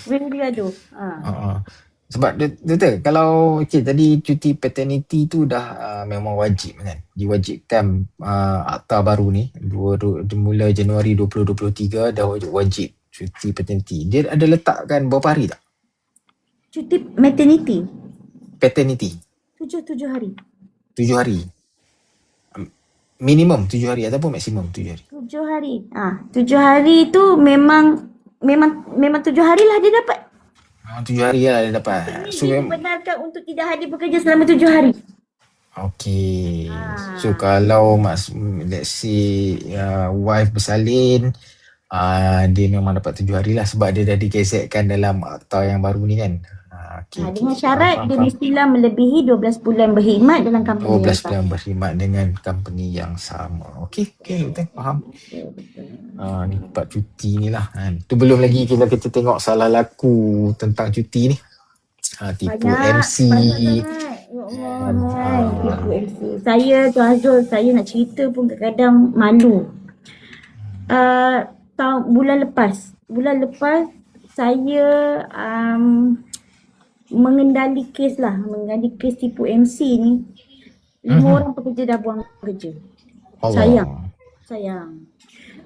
Boleh jadi gaduh. Sebab doktor, kalau tadi cuti paternity tu dah memang wajib kan. Diwajibkan akta baru ni mula Januari 2023 dah wajib cuti paternity. Dia ada letakkan berapa hari tak? Cuti maternity? Paternity. 7 hari. 7 hari. Minimum 7 hari ataupun maksimum 7 hari? 7 hari. 7 hari tu memang 7 hari lah dia dapat. 7 hari lah dia dapat. So dibenarkan untuk tidak hadir bekerja selama 7 hari. Okay. So kalau let's say wife bersalin, dia memang dapat 7 hari lah sebab dia dah digesekkan dalam akta yang baru ni kan. Dengan syarat dia mestilah melebihi 12 bulan berkhidmat dalam company 12 bulan berkhidmat dengan company yang sama. Okay, betul, faham. Ni part cuti ni lah kan. Tu belum lagi kita tengok salah laku tentang cuti ni. Tipu MC. Tipu MC. Saya Tuan Azrul, saya nak cerita pun kadang-kadang malu. Bulan lepas saya mengendali kes tipu MC ni. 5 orang pekerja dah buang kerja. Allah. Sayang.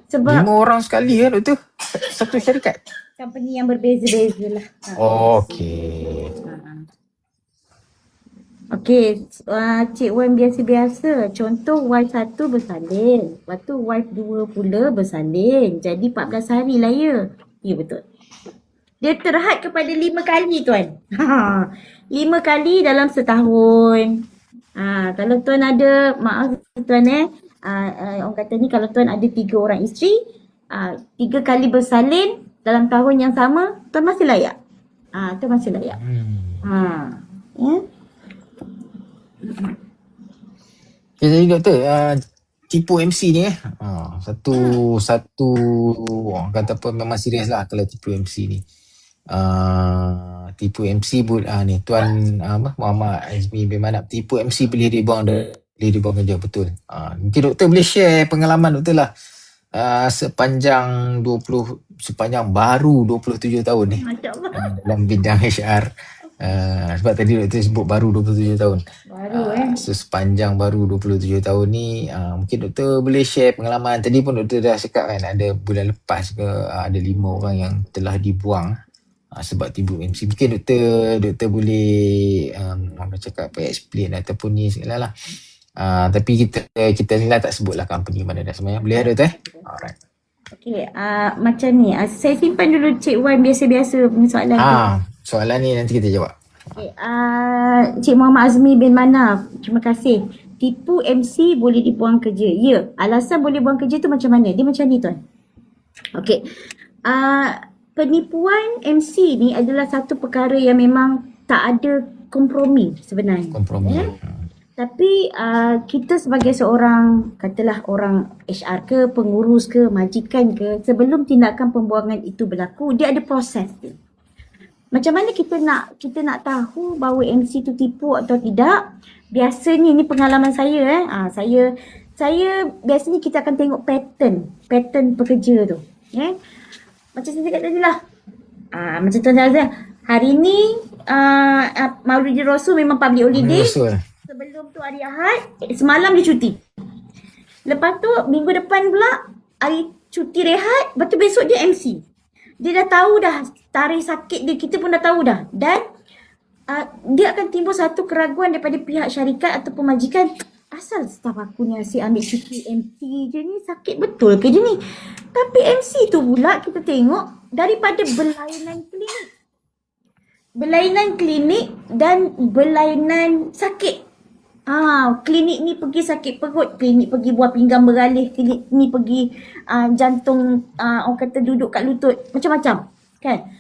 Sebab 5 orang sekali kan doktor? Satu syarikat? Company yang berbeza-beza lah. Okey, Cik Wan biasa-biasa. Contoh wife 1 bersalin. Lepas tu wife 2 pula bersalin. Jadi 14 hari lah ya. Ya betul. Dia terhad kepada 5 kali tuan. 5 kali dalam setahun. Kalau tuan ada, maaf tuan orang kata ni kalau tuan ada 3 orang isteri, 3 kali bersalin dalam tahun yang sama, tuan masih layak. Tuan masih layak. Jadi doktor, tipu MC ni satu orang kata apa memang serius lah kalau tipu MC ni. Tipu MC ni Tuan Muhammad Azmi bin Manap, tipu MC boleh dibuang kerja, betul. Mungkin doktor boleh share pengalaman doktor lah sepanjang baru 27 tahun ni dalam bidang HR. Sebab tadi doktor sebut baru 27 tahun. So sepanjang baru 27 tahun ni mungkin doktor boleh share pengalaman. Tadi pun doktor dah cakap kan ada bulan lepas ke ada 5 orang yang telah dibuang sebab tipu MC. Mungkin doktor boleh cakap explain ataupun ni segala lah. Tapi kita ni lah tak sebut lah company mana dah sebenarnya. Boleh doktor? Alright. Okay, macam ni. Saya simpan dulu Cik Wan biasa-biasa punya soalan tu. Soalan ni nanti kita jawab. Okay, Cik Muhammad Azmi bin Manaf, terima kasih. Tipu MC boleh dibuang kerja. Ya, alasan boleh buang kerja tu macam mana? Dia macam ni tuan. Okay. Penipuan MC ni adalah satu perkara yang memang tak ada kompromi sebenarnya. Tapi kita sebagai seorang, katalah orang HR ke, pengurus ke, majikan ke, sebelum tindakan pembuangan itu berlaku, dia ada proses dia. Macam mana kita nak tahu bahawa MC tu tipu atau tidak? Biasanya ni pengalaman saya saya biasanya kita akan tengok pattern pekerja tu. Macam saya cakap tadi lah. Macam tuan Zazia, hari ni Maulidi Rasul memang public holiday. Rasul. Sebelum tu hari Ahad, semalam dia cuti. Lepas tu minggu depan pula hari cuti rehat, lepas tu besok dia MC. Dia dah tahu dah tarikh sakit dia, kita pun dah tahu dah. Dan dia akan timbul satu keraguan daripada pihak syarikat ataupun majikan, asal staf aku ni asyik ambil cuti MC je ni, sakit betul ke dia ni? Tapi MC tu pula kita tengok daripada berlainan klinik dan berlainan sakit. Klinik ni pergi sakit perut, klinik pergi buah pinggang beralih, klinik ni pergi jantung, orang kata duduk kat lutut, macam-macam kan.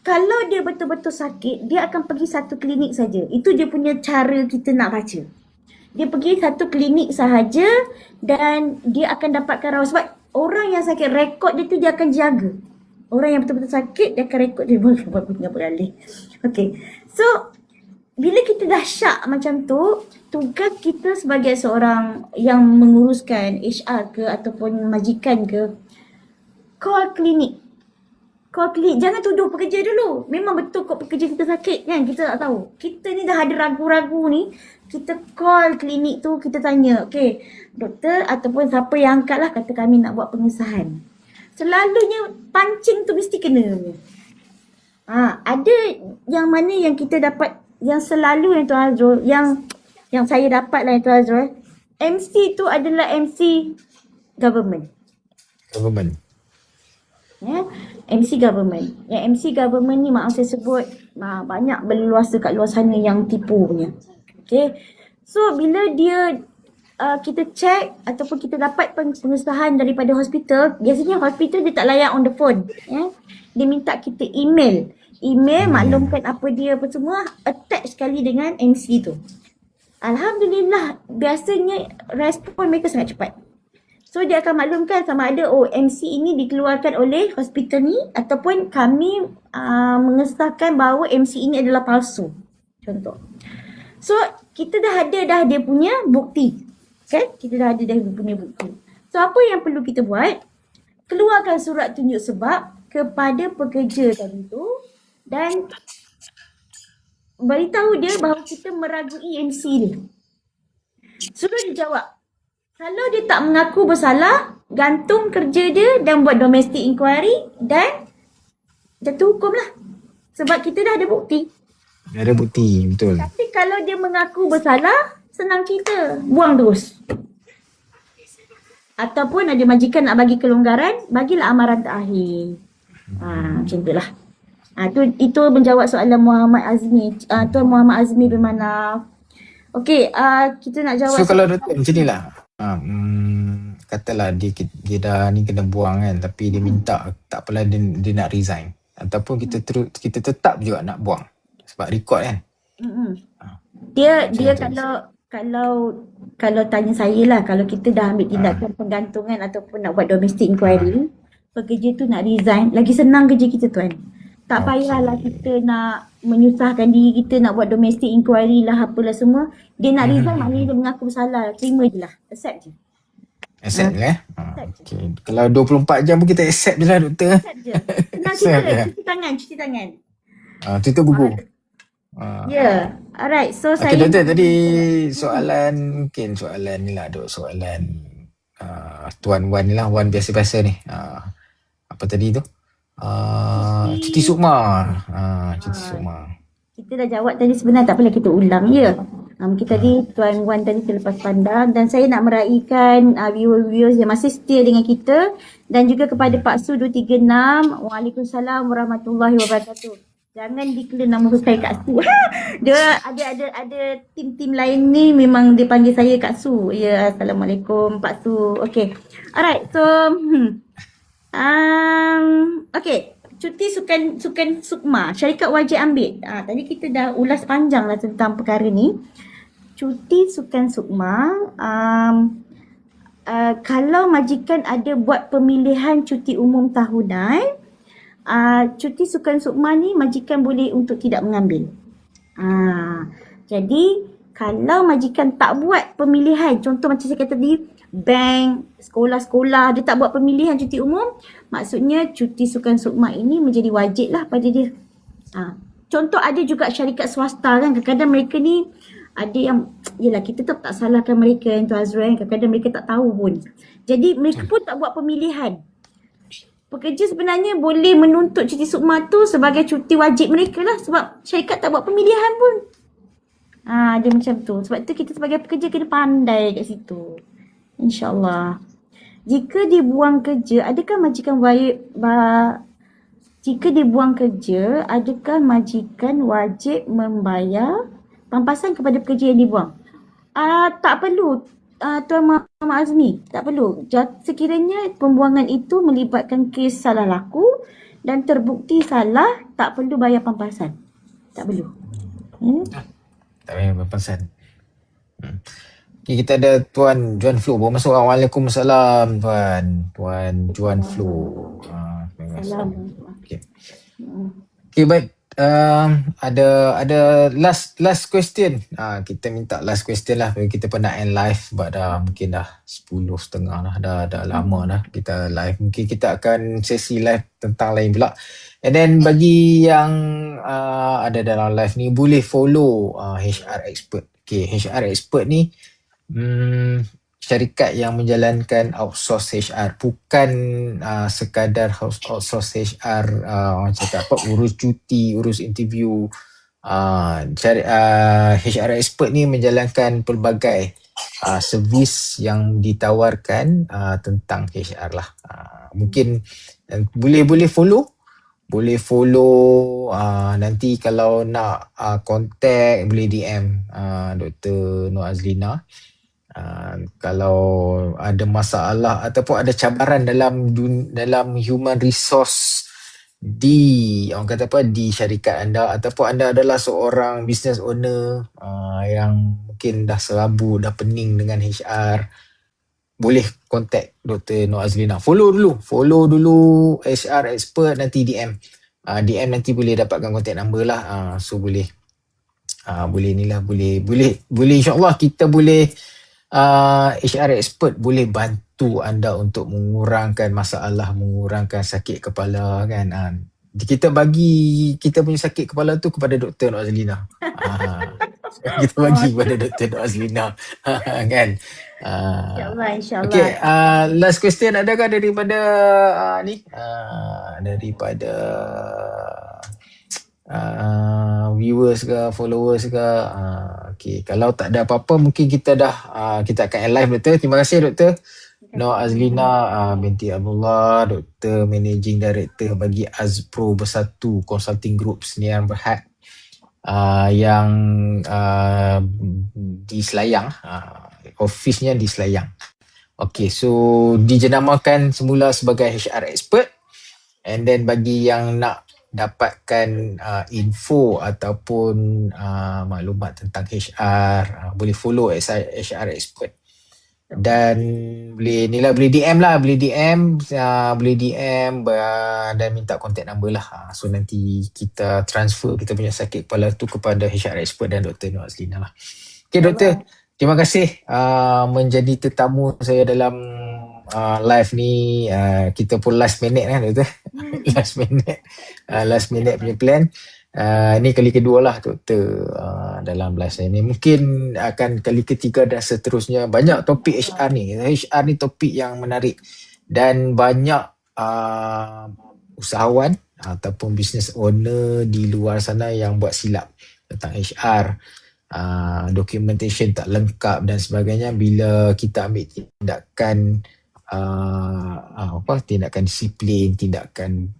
Kalau dia betul-betul sakit, dia akan pergi satu klinik saja. Itu dia punya cara kita nak baca. Dia pergi satu klinik sahaja dan dia akan dapatkan rawat. Sebab orang yang sakit, rekod dia tu dia akan jaga. Orang yang betul-betul sakit, dia akan rekod dia buah pinggang beralih. Okay, so bila kita dah syak macam tu, tugas kita sebagai seorang yang menguruskan HR ke ataupun majikan ke, call klinik. Jangan tuduh pekerja dulu. Memang betul kok pekerja kita sakit kan, kita tak tahu. Kita ni dah ada ragu-ragu ni, kita call klinik tu, kita tanya, okay, doktor ataupun siapa yang angkat lah, kata kami nak buat pengesahan. Selalunya pancing tu mesti kena. Ada yang mana yang kita dapat, yang selalu yang Tuan Azrul, yang saya dapat lah yang Tuan Azrul, MC tu adalah MC government. MC government. Yang MC government ni maaf saya sebut, banyak berluasa kat luar sana yang tipu punya. Okay. So bila dia kita check ataupun kita dapat pengesahan daripada hospital, biasanya hospital dia tak layak on the phone. Dia minta kita email maklumkan apa dia apa semua, attach sekali dengan MC tu. Alhamdulillah, biasanya respon mereka sangat cepat. So dia akan maklumkan sama ada MC ini dikeluarkan oleh hospital ni ataupun kami mengesahkan bahawa MC ini adalah palsu. Contoh. So kita dah ada dia punya bukti. Kan? Kita dah ada dia punya bukti. So apa yang perlu kita buat? Keluarkan surat tunjuk sebab kepada pekerja tadi tu dan beritahu dia bahawa kita meragui MC dia. Suruh dia jawab. Kalau dia tak mengaku bersalah, gantung kerja dia dan buat domestic inquiry dan jatuh hukum lah. Sebab kita dah ada bukti. Dah ada bukti, betul. Tapi kalau dia mengaku bersalah, senang kita buang terus. Ataupun ada majikan nak bagi kelonggaran, bagilah amaran terakhir. Macam tu lah. Itu menjawab soalan Muhammad Azmi. Tuan Muhammad Azmi bermana. Okey, kita nak jawab. So kalau doktor macam ni lah. Katalah dia dah ni kena buang kan, tapi dia minta tak apalah dia nak resign. Ataupun kita tetap juga nak buang. Sebab record kan. Dia kalau tanya saya lah, kalau kita dah ambil tindakan penggantungan ataupun nak buat domestic inquiry, pekerja tu nak resign, lagi senang kerja kita tuan. Tak payahlah kita nak menyusahkan diri kita nak buat domestic inquiry lah apalah semua. Dia nak resign maknanya dia mengaku bersalah. Terima je lah. Accept je. Accept je okay. Kalau 24 jam pun kita accept je lah doktor. Accept je. Senang kita cuci tangan. Tutup buku. Alright. So okay, doktor tadi soalan ni lah dok. Soalan Tuan Wan ni lah. Wan biasa-biasa ni. Apa tadi tu? Cuti sukma. Cuti sukma. Kita dah jawab tadi sebenarnya, tak apalah kita ulang Mungkin tadi Tuan Wan tadi terlepas pandang dan saya nak meraihkan viewers yang masih setia dengan kita dan juga kepada Pak Su 236. Waalaikumsalam warahmatullahi wabarakatuh. Jangan declare nama saya Kak Su. Dia ada tim-tim lain ni memang dia panggil saya Kak Su. Ya, Assalamualaikum Pak Su. Okay. Alright. So okay, cuti sukan sukma, syarikat wajib ambil. Tadi kita dah ulas panjang lah tentang perkara ni. cuti sukan sukma, kalau majikan ada buat pemilihan cuti umum tahunan, cuti sukan sukma ni majikan boleh untuk tidak mengambil. Jadi kalau majikan tak buat pemilihan, contoh macam saya kata tadi, bank, sekolah-sekolah dia tak buat pemilihan cuti umum, maksudnya cuti sukan sukma ini menjadi wajib lah pada dia. Contoh ada juga syarikat swasta kan, kadang-kadang mereka ni ada yang, yelah kita tak salahkan mereka Tuan Azrul, kadang-kadang mereka tak tahu pun. Jadi mereka pun tak buat pemilihan. Pekerja sebenarnya boleh menuntut cuti sukma tu sebagai cuti wajib mereka lah, sebab syarikat tak buat pemilihan pun. Dia macam tu. Sebab tu kita sebagai pekerja kena pandai kat situ. InsyaAllah. Jika dibuang kerja, adakah majikan jika dibuang kerja, adakah majikan wajib membayar pampasan kepada pekerja yang dibuang? Tak perlu. Tuan Muhammad Azmi, tak perlu. Sekiranya pembuangan itu melibatkan kes salah laku dan terbukti salah, tak perlu bayar pampasan. Tak perlu. Tak payah berpesan. Okay, kita ada Tuan Juan Flo baru masuk. Waalaikumsalam Tuan Juan Flo. Terima kasih. Okay, baik. Ada last question. Kita minta last question lah. Kita pun nak end live sebab mungkin dah 10.30 dah. Dah lama dah kita live. Mungkin kita akan sesi live tentang lain pula. And then bagi yang ada dalam live ni, boleh follow HR Expert. Okay, HR Expert ni syarikat yang menjalankan outsource HR, bukan sekadar outsource HR, orang cakap urus cuti, urus interview. HR Expert ni menjalankan pelbagai servis yang ditawarkan tentang HR lah. Mungkin boleh follow, nanti kalau nak contact boleh DM Dr. Nur Azlina. Kalau ada masalah ataupun ada cabaran dalam human resource di syarikat anda, ataupun anda adalah seorang business owner yang mungkin dah serabut, dah pening dengan HR, boleh contact Dr. Nur Azlina. Follow dulu HR Expert, nanti DM nanti boleh dapatkan contact number lah. So boleh insyaAllah kita boleh HR Expert boleh bantu anda untuk mengurangkan masalah, mengurangkan sakit kepala kan. Kita bagi kita punya sakit kepala tu kepada Dr. Nur Azlina. Kita bagi kepada Dr. Nur Azlina kan. InsyaAllah. Okay, last question adakah daripada daripada viewers ke, followers ke? Okay, kalau tak ada apa-apa mungkin kita akan end live, Doktor. Terima kasih Dr. Nur Azlina binti Abdullah, Doktor Managing Director bagi Azpro Bersatu Consulting Group Sdn Bhd yang di Selayang, ofisnya di Selayang. Okay, so dijenamakan semula sebagai HR Expert, and then bagi yang nak dapatkan info ataupun maklumat tentang HR, boleh follow HR Expert. Dan boleh DM dan minta contact number lah. So nanti kita transfer kita punya sakit kepala tu kepada HR Expert dan Dr. Nur Azlina lah. Okay Doktor, terima kasih menjadi tetamu saya dalam live ni. Kita pun last minute kan Doktor. last minute punya plan. Ini kali kedua lah Doktor dalam live saya ni. Mungkin akan kali ketiga dan seterusnya. Banyak topik HR ni. HR ni topik yang menarik. Dan banyak usahawan ataupun business owner di luar sana yang buat silap tentang HR. Documentation tak lengkap dan sebagainya. Bila kita ambil tindakan tindakan disiplin, tindakan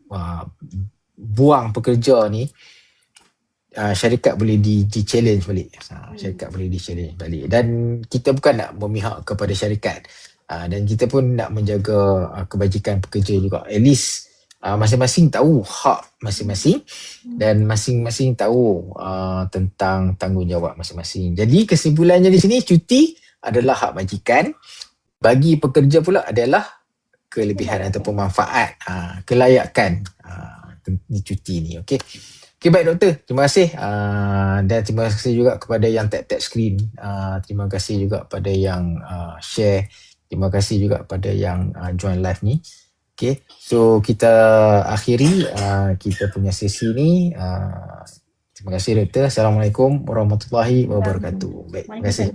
buang pekerja ni, syarikat boleh di-challenge balik. Syarikat boleh di-challenge balik. Dan kita bukan nak memihak kepada syarikat. Dan kita pun nak menjaga kebajikan pekerja juga. At least masing-masing tahu hak masing-masing dan masing-masing tahu tentang tanggungjawab masing-masing. Jadi kesimpulannya di sini, cuti adalah hak majikan, bagi pekerja pula adalah kelebihan ataupun manfaat, kelayakan ni cuti ni. Okey. Okey, baik doktor. Terima kasih. Dan terima kasih juga kepada yang tap-tap screen. Terima kasih juga kepada yang share. Terima kasih juga kepada yang join live ni. Okay, so kita akhiri kita punya sesi ni. Terima kasih doktor. Assalamualaikum warahmatullahi wabarakatuh. Baik, terima kasih.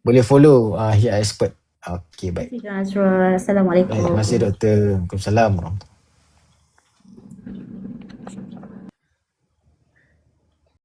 Boleh follow Here Expert. Okay, baik. Terima kasih Nazrul. Assalamualaikum. Baik, terima kasih doktor. Waalaikumsalam warahmatullahi wabarakatuh.